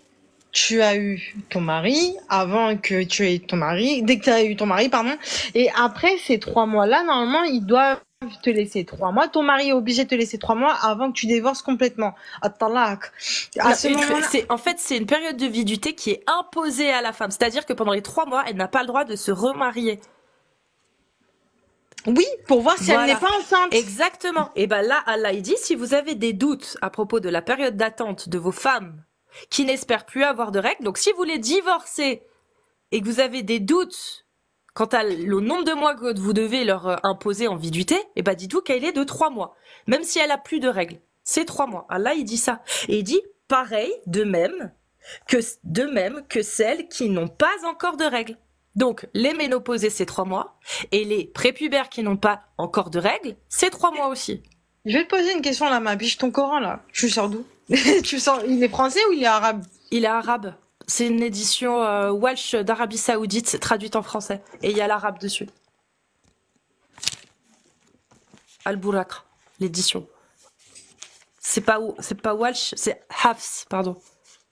tu as eu ton mari, avant que tu aies ton mari, dès que tu as eu ton mari, pardon. Et après ces 3 mois-là, normalement, ils doivent te laisser 3 mois. Ton mari est obligé de te laisser 3 mois avant que tu divorces complètement. At-talaq. À ce moment-là, En fait, c'est une période de viduité qui est imposée à la femme. C'est-à-dire que pendant les 3 mois, elle n'a pas le droit de se remarier. oui, pour voir si Voilà. elle n'est pas enceinte. Exactement. Et ben là, Allah, il dit, si vous avez des doutes à propos de la période d'attente de vos femmes qui n'espèrent plus avoir de règles, donc si vous les divorcez et que vous avez des doutes quant à le nombre de mois que vous devez leur imposer en viduité, et ben dites-vous qu'elle est de 3 mois. Même si elle a plus de règles. C'est 3 mois. Allah, il dit ça. Et il dit, pareil, de même que celles qui n'ont pas encore de règles. Donc, les ménopausées, c'est 3 mois. Et les prépubères qui n'ont pas encore de règles, c'est 3 mois aussi. Je vais te poser une question là, ma biche, ton Coran là. Tu sors d'où? Tu sors, il est français ou il est arabe? Il est arabe. C'est une édition Welsh d'Arabie Saoudite, c'est traduite en français. Et il y a l'arabe dessus. Al-Burakh, l'édition. C'est pas Welsh, c'est Hafs, pardon.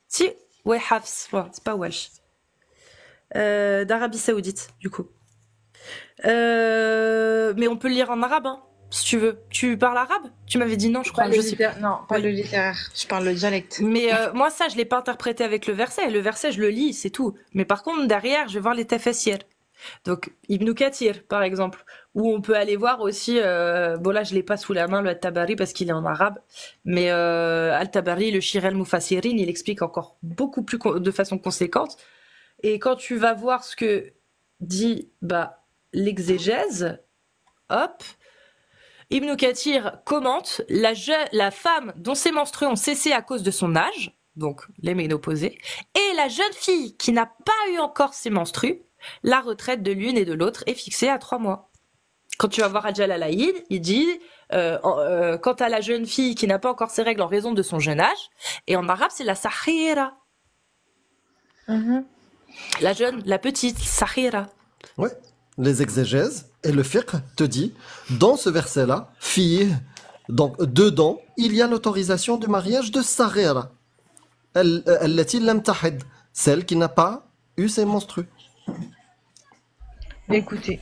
Si, ouais, Hafs, ouais, c'est pas Welsh. D'Arabie Saoudite, du coup. Mais on peut le lire en arabe, hein, si tu veux. Tu parles arabe? Tu m'avais dit non, je crois. Pas Je le sais littéraire. Non, pas Oui. le littéraire. Je parle le dialecte. Mais moi, ça, je l'ai pas interprété avec le verset. Le verset, je le lis, c'est tout. Mais par contre, derrière, je vais voir les tafassirs. Donc, Ibn Kathir, par exemple, où on peut aller voir aussi, bon là, je l'ai pas sous la main, le Al-Tabari, parce qu'il est en arabe, mais Al-Tabari, le Shir al-Mufassirin, il explique encore beaucoup plus de façon conséquente. Et quand tu vas voir ce que dit l'exégèse, hop, Ibn Kathir commente la femme dont ses menstrues ont cessé à cause de son âge, donc les ménopausées, et la jeune fille qui n'a pas eu encore ses menstrues, la retraite de l'une et de l'autre est fixée à 3 mois. Quand tu vas voir Ajal al-Aïd, il dit quant à la jeune fille qui n'a pas encore ses règles en raison de son jeune âge, et en arabe c'est la sahira, la petite sahira. Ouais. Les exégèses et le fiqh te dit, dans ce verset-là, fille, donc dedans, il y a l'autorisation du mariage de Saghira. Allati lam tahid, celle qui n'a pas eu ses menstrues. Écoutez,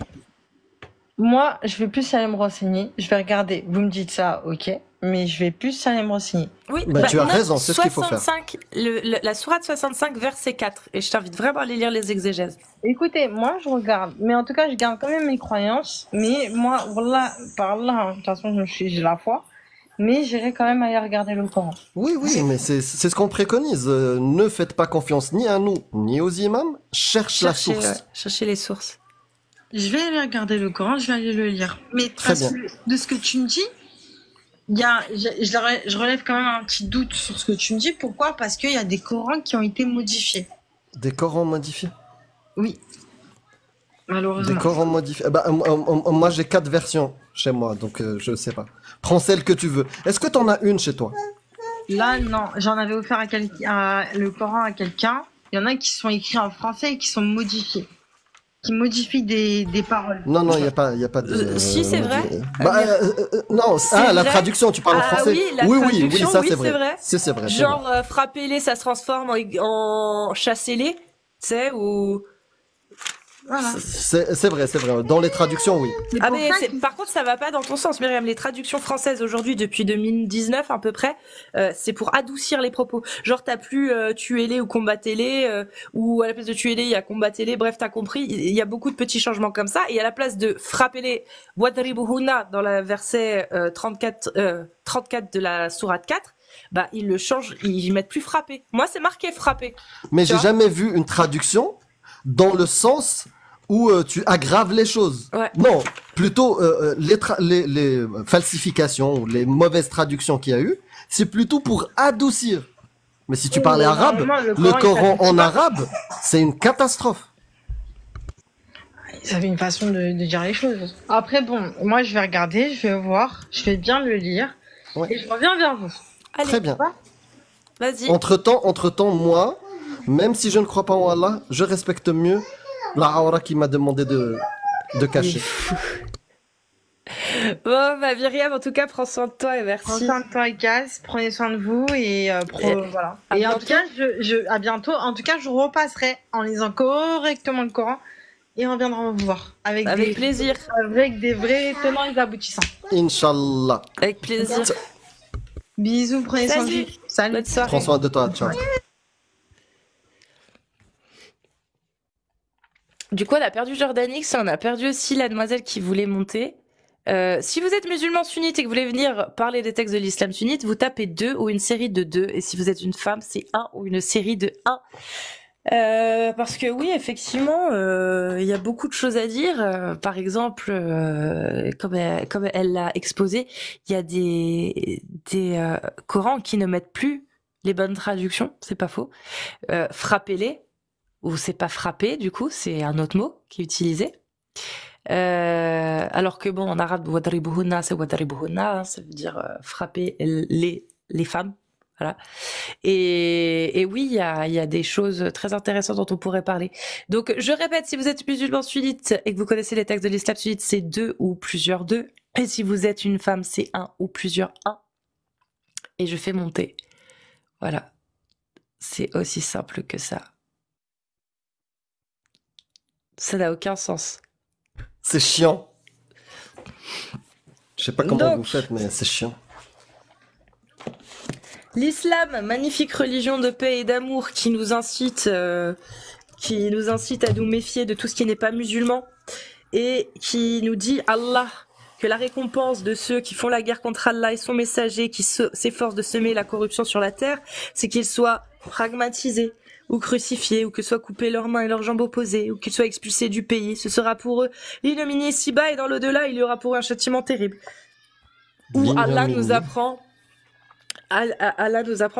moi, je vais plus aller me renseigner. Je vais regarder. Vous me dites ça, ok. Mais je vais plus aller me renseigner. Oui, Tu as note raison, c'est ce qu'il faut faire. 65, la sourate 65, verset 4. Et je t'invite vraiment à aller lire les exégèses. Écoutez, moi, je regarde. Mais en tout cas, je garde quand même mes croyances. Mais moi, voilà, par là, de toute façon, j'ai la foi. mais j'irai quand même aller regarder le Coran. Oui, oui, mais c'est ce qu'on préconise. Ne faites pas confiance ni à nous, ni aux imams. Cherche la source. Cherchez les sources. Je vais aller regarder le Coran, je vais aller le lire. Mais Très bien. de ce que tu me dis, je relève quand même un petit doute sur ce que tu me dis. Pourquoi? Parce qu'il y a des Corans qui ont été modifiés. Des Corans modifiés. Oui. Malheureusement. Des Corans modifiés. Bah, moi, j'ai 4 versions chez moi, donc je sais pas. Prends celle que tu veux. Est-ce que t'en as une chez toi? Là, non. J'en avais offert le Coran à quelqu'un. Il y en a qui sont écrits en français et qui sont modifiés. Qui modifient des paroles. Non, il y a pas de. Si, c'est vrai. Non, C'est la vrai. traduction, tu parles en français. Oui, la oui, traduction, ça oui, c'est c'est vrai. vrai. C'est vrai. Genre, frappez-les, ça se transforme en chassez-les, tu sais, ou... Voilà. C'est vrai. Dans les traductions, oui. Ah mais par contre ça va pas dans ton sens, Myriam. Les traductions françaises aujourd'hui depuis 2019 à peu près, c'est pour adoucir les propos. Genre t'as plus tuez-les ou combattez-les, ou à la place de tuez-les il y a combattez-les. Bref, t'as compris. Il y a beaucoup de petits changements comme ça. Et à la place de frappez-les, wadribuhunna dans la verset 34 de la sourate 4, bah ils le changent, ils mettent plus frapper. Moi c'est marqué frapper. Mais Tu j'ai vois jamais vu une traduction dans le sens où tu aggraves les choses. Ouais. Non, plutôt les falsifications ou les mauvaises traductions qu'il y a eu, c'est plutôt pour adoucir. Mais si tu Oui, parlais mais arabe, normalement, le il Coran s'applique en pas. arabe, c'est une catastrophe. Ils avaient une façon de dire les choses. Après, bon, moi, je vais regarder, je vais voir, je vais bien le lire. Ouais. Et je reviens vers vous. Allez, Très bien. vas-y. Entre-temps, moi, même si je ne crois pas en Allah, je respecte mieux la aura qui m'a demandé de cacher. Bon, bah Myriam, en tout cas, prends soin de toi et Prends merci. soin de toi, Icaz, prenez soin de vous et voilà. à Et en bientôt. tout cas, à bientôt. En tout cas, je repasserai en lisant correctement le Coran et on reviendra vous voir avec Plaisir. avec des vrais tenants et aboutissants. Inch'Allah. Avec plaisir. Bisous, prenez soin de Salut. vous. Salut. Bonne soirée. Prends soin de toi, ciao. Du coup, on a perdu Jordanix, on a perdu aussi la demoiselle qui voulait monter. Si vous êtes musulman sunnite et que vous voulez venir parler des textes de l'islam sunnite, vous tapez 2 ou une série de 2. Et si vous êtes une femme, c'est 1 ou une série de 1. Parce que oui, effectivement, il y a beaucoup de choses à dire. Par exemple, comme elle l'a exposé, il y a des Corans qui ne mettent plus les bonnes traductions, c'est pas faux. Frappez-les, ou c'est pas frapper, du coup, c'est un autre mot qui est utilisé. Alors que bon, en arabe, wadribuhunna, c'est wadribuhunna, hein, ça veut dire frapper les femmes. Voilà. Et oui, il y a des choses très intéressantes dont on pourrait parler. Donc, je répète, si vous êtes musulman sunnite et que vous connaissez les textes de l'islam sunnite, c'est 2 ou plusieurs 2. Et si vous êtes une femme, c'est 1 ou plusieurs 1. Et je fais monter. Voilà. C'est aussi simple que ça. Ça n'a aucun sens. C'est chiant. Je sais pas comment Donc, vous faites, mais c'est chiant. L'islam, magnifique religion de paix et d'amour qui nous incite à nous méfier de tout ce qui n'est pas musulman et qui nous dit Allah, que la récompense de ceux qui font la guerre contre Allah et son messager qui s'efforcent de semer la corruption sur la terre, c'est qu'ils soient pragmatisés ou crucifiés, ou que soient coupées leurs mains et leurs jambes opposées, ou qu'ils soient expulsés du pays. Ce sera pour eux l'ignominie ici-bas et dans l'au-delà, il y aura pour eux un châtiment terrible. Où Allah nous apprend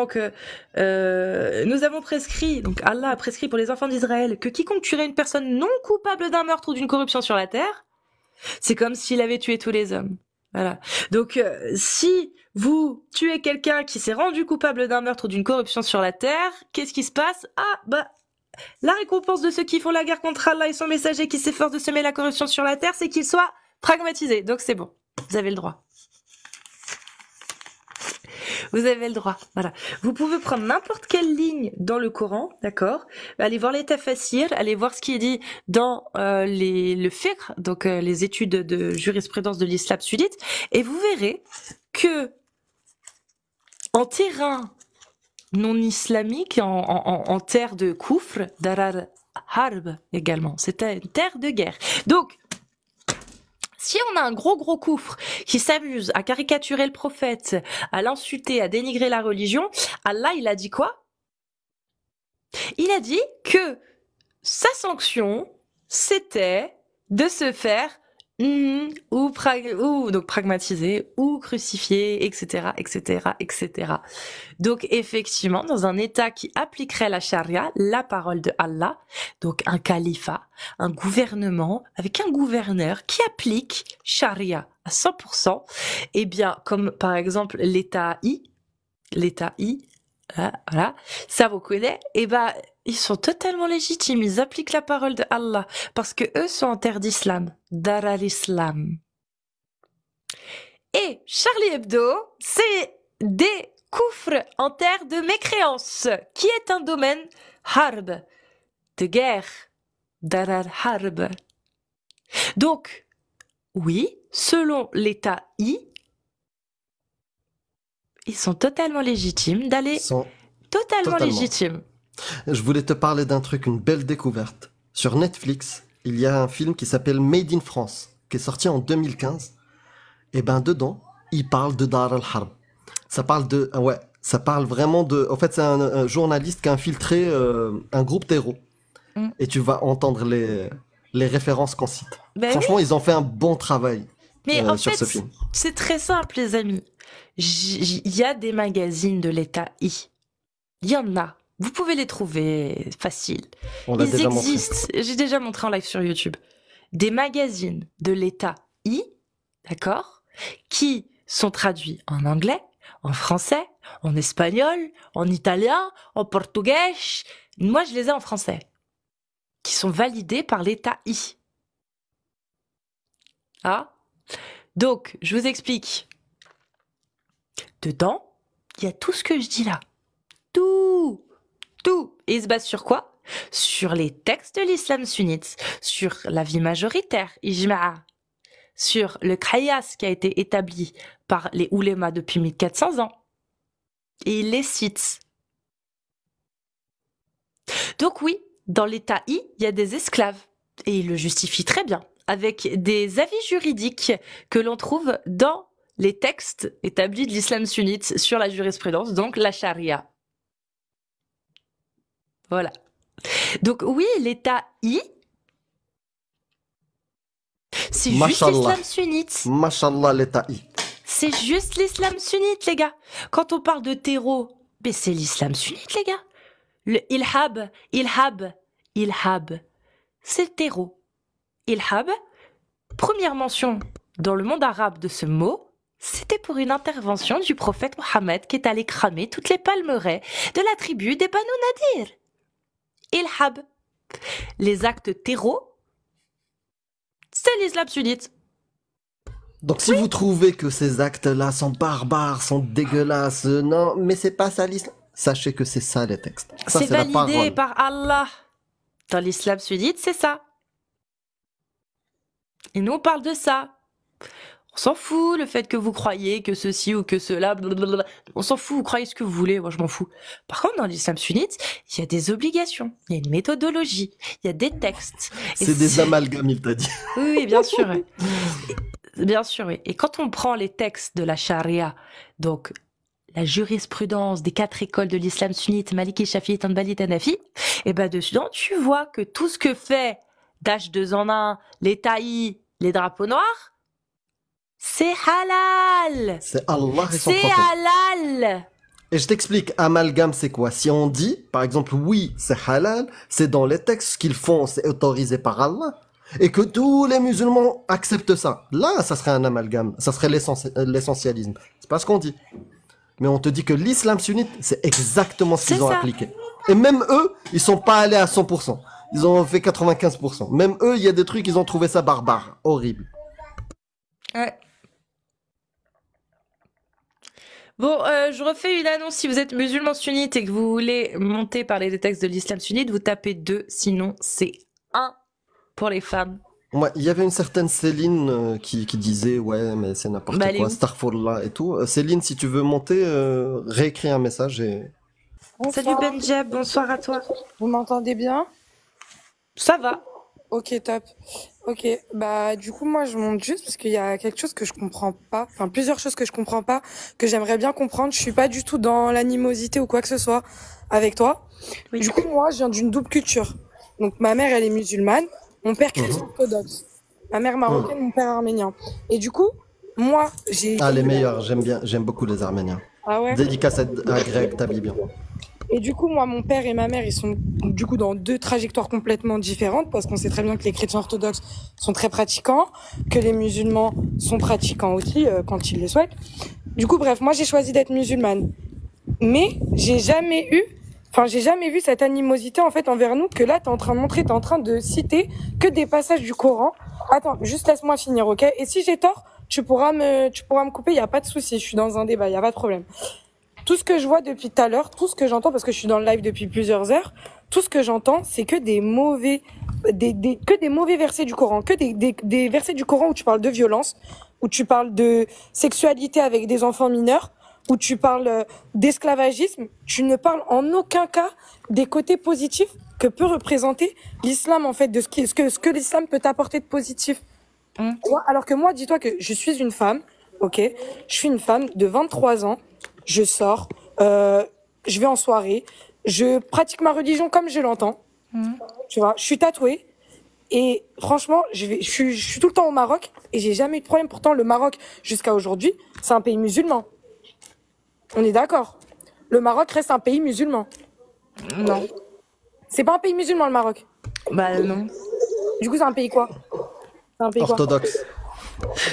que nous avons prescrit, donc Allah a prescrit pour les enfants d'Israël, que quiconque tuerait une personne non coupable d'un meurtre ou d'une corruption sur la terre, c'est comme s'il avait tué tous les hommes. Voilà. Donc, si vous tuez quelqu'un qui s'est rendu coupable d'un meurtre ou d'une corruption sur la terre, qu'est-ce qui se passe? Ah, bah, la récompense de ceux qui font la guerre contre Allah et son messager qui s'efforcent de semer la corruption sur la terre, c'est qu'ils soient pragmatisés. Donc, c'est bon. Vous avez le droit. Vous avez le droit, voilà. Vous pouvez prendre n'importe quelle ligne dans le Coran, d'accord? Allez voir les tafassirs, allez voir ce qui est dit dans le fiqh, donc les études de jurisprudence de l'islam sunnite, et vous verrez que en terrain non islamique, en terre de koufr, darar harb également, c'était une terre de guerre. Donc, Si on a un gros koufre qui s'amuse à caricaturer le prophète, à l'insulter, à dénigrer la religion, Allah, il a dit quoi? Il a dit que sa sanction, c'était de se faire donc pragmatiser ou crucifier, etc., etc., etc. Donc effectivement, dans un État qui appliquerait la charia, la parole de Allah, donc un califat, un gouvernement avec un gouverneur qui applique charia à 100%, eh bien, comme par exemple l'État I, voilà, ça vous connaît, eh ben, ils sont totalement légitimes, ils appliquent la parole de Allah, parce que eux sont en terre d'islam, dar al-islam. Et Charlie Hebdo, c'est des koufrs en terre de mécréance, qui est un domaine harb, de guerre, dar al-harb. Donc, oui, selon l'État I, ils sont totalement légitimes d'aller... Totalement légitimes. Je voulais te parler d'un truc, une belle découverte. Sur Netflix, il y a un film qui s'appelle Made in France, qui est sorti en 2015. Et ben dedans, il parle de Dar al-Harb. Ça parle vraiment de... En fait, c'est un journaliste qui a infiltré un groupe terreau. Et tu vas entendre les références qu'on cite. Ben Franchement, oui. ils ont fait un bon travail sur ce film. C'est très simple, les amis. Il y a des magazines de l'État I. Il y en a. Vous pouvez les trouver facile. On l'a déjà existent. J'ai déjà montré en live sur YouTube. Des magazines de l'État I, d'accord, qui sont traduits en anglais, en français, en espagnol, en italien, en portugais. Moi, je les ai en français. Qui sont validés par l'État I. Ah. Donc, je vous explique. Dedans, il y a tout ce que je dis là. Tout. Et il se base sur quoi? Sur les textes de l'islam sunnite, sur l'avis majoritaire, ijma'a, sur le qiyas qui a été établi par les oulémas depuis 1400 ans. Et il les cite. Donc oui, dans l'État I, il y a des esclaves. Et il le justifie très bien, avec des avis juridiques que l'on trouve dans les textes établis de l'islam sunnite sur la jurisprudence, donc la charia. Voilà. Donc oui, l'État I, c'est juste l'islam sunnite. Mashallah, l'État I. C'est juste l'islam sunnite, les gars. Quand on parle de terreau, mais c'est l'islam sunnite, les gars. Le ilhab, c'est le terreau. Ilhab, première mention dans le monde arabe de ce mot, c'était pour une intervention du prophète Mohammed qui est allé cramer toutes les palmeraies de la tribu des Banu Nadir. Ilhab. Les actes terreaux, c'est l'islam sunnite. Donc si vous trouvez que ces actes-là sont barbares, sont dégueulasses, non, mais c'est pas ça l'islam, sachez que c'est ça les textes. Ça, c'est la validé parole. par Allah. Dans l'islam sunnite, c'est ça. Et nous, on parle de ça. On s'en fout, le fait que vous croyez que ceci ou que cela, blablabla. On s'en fout, vous croyez ce que vous voulez, moi je m'en fous. Par contre, dans l'islam sunnite, il y a des obligations, il y a une méthodologie, il y a des textes. Et C'est des amalgames, il t'a dit. Oui, bien sûr. Oui. Bien sûr, oui. Et quand on prend les textes de la charia, donc la jurisprudence des 4 écoles de l'islam sunnite, Maliki, Shafi'i, Hanbali, Hanafi, et ben dedans, tu vois que tout ce que fait H2 en 1, les taillis, les drapeaux noirs, c'est halal. C'est Allah et son C'est prophète. halal. Et je t'explique, amalgame c'est quoi? Si on dit, par exemple, oui, c'est halal, c'est dans les textes, ce qu'ils font, c'est autorisé par Allah, et que tous les musulmans acceptent ça. Là, ça serait un amalgame, ça serait l'essentialisme. C'est pas ce qu'on dit. Mais on te dit que l'islam sunnite, c'est exactement ce qu'ils ont appliqué. Et même eux, ils sont pas allés à 100%. Ils ont fait 95%. Même eux, il y a des trucs, ils ont trouvé ça barbare, horrible. Ouais. Bon, je refais une annonce. Si vous êtes musulman sunnite et que vous voulez monter parler des textes de l'islam sunnite, vous tapez 2, sinon c'est 1 pour les femmes. Ouais, il y avait une certaine Céline qui disait ouais mais c'est n'importe quoi, astaghfirullah et tout. Céline, si tu veux monter, réécris un message et... Bonsoir. Salut Benjab, bonsoir à toi. Vous m'entendez bien? Ça va. Ok, top. Ok, bah du coup moi je monte juste parce qu'il y a quelque chose que je comprends pas, enfin plusieurs choses que je comprends pas, que j'aimerais bien comprendre. Je suis pas du tout dans l'animosité ou quoi que ce soit avec toi. Oui. Du coup moi je viens d'une double culture. Donc ma mère elle est musulmane, mon père chrétien orthodoxe. Ma mère marocaine, mon père arménien. Et du coup moi j'ai... Ah, les meilleurs, j'aime bien, j'aime beaucoup les Arméniens. Ah ouais. Dédicace à Greg Tabibian. Et du coup, moi, mon père et ma mère, ils sont du coup dans deux trajectoires complètement différentes parce qu'on sait très bien que les chrétiens orthodoxes sont très pratiquants, que les musulmans sont pratiquants aussi quand ils le souhaitent. Du coup, bref, moi, j'ai choisi d'être musulmane. Mais j'ai jamais vu cette animosité en fait envers nous que là, t'es en train de montrer, t'es en train de citer que des passages du Coran. Attends, juste laisse-moi finir, ok? Et si j'ai tort, tu pourras me couper, il y a pas de souci, je suis dans un débat, il y a pas de problème. Tout ce que je vois depuis tout à l'heure, tout ce que j'entends, parce que je suis dans le live depuis plusieurs heures, tout ce que j'entends, c'est que des mauvais versets du Coran, que des versets du Coran où tu parles de violence, où tu parles de sexualité avec des enfants mineurs, où tu parles d'esclavagisme. Tu ne parles en aucun cas des côtés positifs que peut représenter l'islam, en fait, de ce que l'islam peut t'apporter de positif. Alors que moi, dis-toi que je suis une femme, ok? Je suis une femme de 23 ans. Je sors, je vais en soirée, je pratique ma religion comme je l'entends. Tu vois, je suis tatouée et franchement, je suis tout le temps au Maroc et j'ai jamais eu de problème. Pourtant, le Maroc, jusqu'à aujourd'hui, c'est un pays musulman. On est d'accord. Le Maroc reste un pays musulman. Non. C'est pas un pays musulman, le Maroc. Bah non. Du coup, c'est un pays quoi? C'est un pays quoi? Orthodoxe.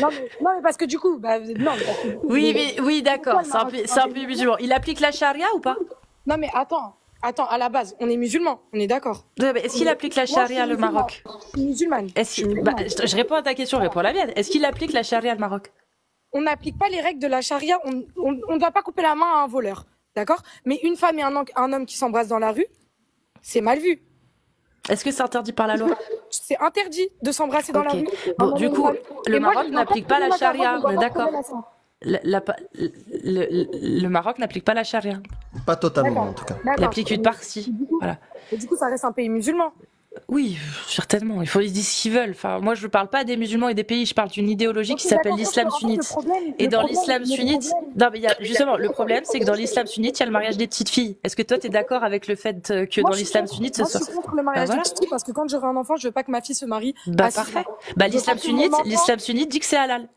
Non, mais parce que du coup, bah, non, mais parce que, du coup, Oui, d'accord. C'est un pays musulman. Il applique la charia ou pas? Non, mais attends, à la base, on est musulman, on est d'accord. Ouais, mais est-ce qu'il applique la charia, le Maroc? Je suis musulmane. Je réponds à ta question, réponds à la mienne. Est-ce qu'il applique la charia, le Maroc? On n'applique pas les règles de la charia, on ne doit pas couper la main à un voleur, d'accord? Mais une femme et un homme qui s'embrassent dans la rue, c'est mal vu. Est-ce que c'est interdit par la loi? C'est interdit de s'embrasser dans la rue. Bon, du coup, le Maroc n'applique pas la charia, on est d'accord? Le Maroc n'applique pas la charia. Pas totalement, en tout cas. Il applique une partie. Voilà. Et du coup, ça reste un pays musulman. Oui, certainement. Ils disent ce qu'ils veulent. Enfin, moi, je ne parle pas des musulmans et des pays. Je parle d'une idéologie qui s'appelle l'islam sunnite. Et dans l'islam sunnite, non, mais justement, le problème, c'est que dans l'islam sunnite, il y a le mariage des petites filles. Est-ce que toi, tu es d'accord avec le fait que dans l'islam sunnite, ce soit... Moi, je suis contre le mariage des petites filles parce que quand j'aurai un enfant, je veux pas que ma fille se marie. Bah, parfait. Bah, l'islam sunnite dit que c'est halal.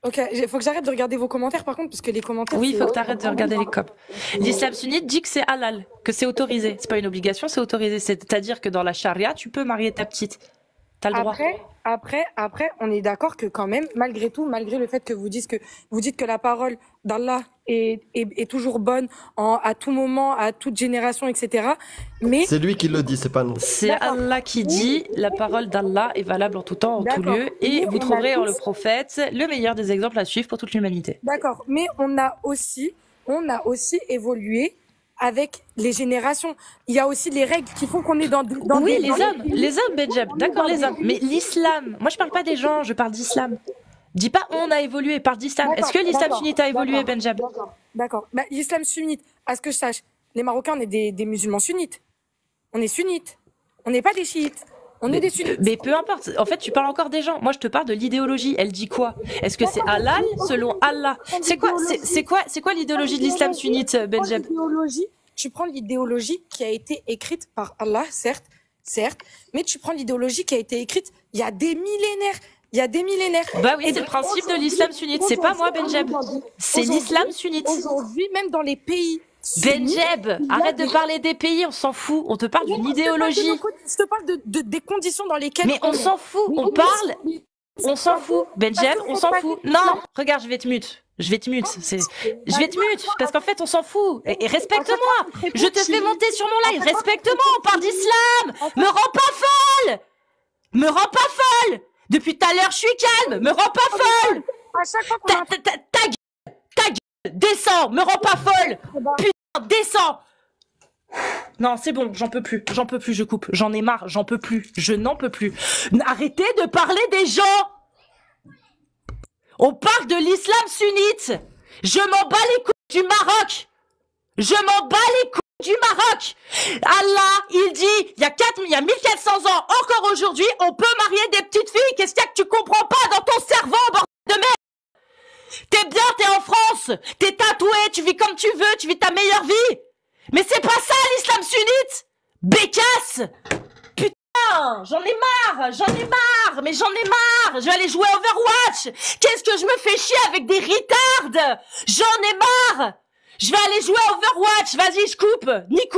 Ok, il faut que j'arrête de regarder vos commentaires par contre, parce que les commentaires... Oui, il faut que tu arrêtes de regarder les copes. L'islam sunnite dit que c'est halal, que c'est autorisé. C'est pas une obligation, c'est autorisé. C'est-à-dire que dans la charia, tu peux marier ta petite. T'as le droit. Après, on est d'accord que quand même, malgré tout, malgré le fait que vous dites que la parole d'Allah est toujours bonne à tout moment, à toute génération, etc. Mais c'est lui qui le dit, c'est pas nous. C'est Allah qui dit, la parole d'Allah est valable en tout temps, en tout lieu, et vous trouverez en le prophète le meilleur des exemples à suivre pour toute l'humanité. D'accord, mais on a aussi évolué avec les générations. Il y a aussi les règles qui font qu'on est dans oui, les hommes, Benjab, d'accord, les hommes. Mais l'islam, moi je parle pas des gens, je parle d'islam. Dis pas on a évolué, parle d'islam. Est-ce que l'islam sunnite a évolué, Benjab? D'accord. Bah, l'islam sunnite, à ce que je sache, les Marocains, on est des musulmans sunnites. On est sunnites. On n'est pas des chiites. On est des sunnites. Mais peu importe. En fait, tu parles encore des gens. Moi, je te parle de l'idéologie. Elle dit quoi? Est-ce que c'est halal selon Allah? C'est quoi l'idéologie de l'islam sunnite, Benjab? Tu prends l'idéologie qui a été écrite par Allah, certes, mais tu prends l'idéologie qui a été écrite il y a des millénaires. Bah oui, c'est le principe de l'islam sunnite. C'est pas moi, Benjab. C'est l'islam sunnite. Aujourd'hui, même dans les pays Benjab, arrête de parler des pays, on s'en fout. On te parle d'une idéologie. Je te parle des conditions dans lesquelles... Mais on s'en fout, on s'en fout. Benjab, on s'en fout. Non, regarde, je vais te mute. Je vais te mute, parce qu'en fait, on s'en fout. Et respecte-moi. Je te fais monter sur mon live. Respecte-moi, on parle d'islam. Me rends pas folle. Depuis tout à l'heure, je suis calme. Me rends pas folle. Ta gueule. Descends. Me rends pas folle. Putain, descends. Non, c'est bon, j'en peux plus, je coupe. J'en ai marre, j'en peux plus. Je n'en peux plus. Arrêtez de parler des gens. On parle de l'islam sunnite. Je m'en bats les couilles du Maroc. Je m'en bats les couilles. du Maroc. Allah, il dit, il y a 1400 ans, encore aujourd'hui, on peut marier des petites filles. Qu'est-ce qu'il y a que tu comprends pas dans ton cerveau, bordel de merde? T'es bien, t'es en France, t'es tatoué, tu vis comme tu veux, tu vis ta meilleure vie. Mais c'est pas ça l'islam sunnite. Bécasse. Putain, j'en ai marre, mais j'en ai marre. Je vais aller jouer à Overwatch. Qu'est-ce que je me fais chier avec des retards? J'en ai marre. Je vais aller jouer à Overwatch. Vas-y, je coupe. Nico.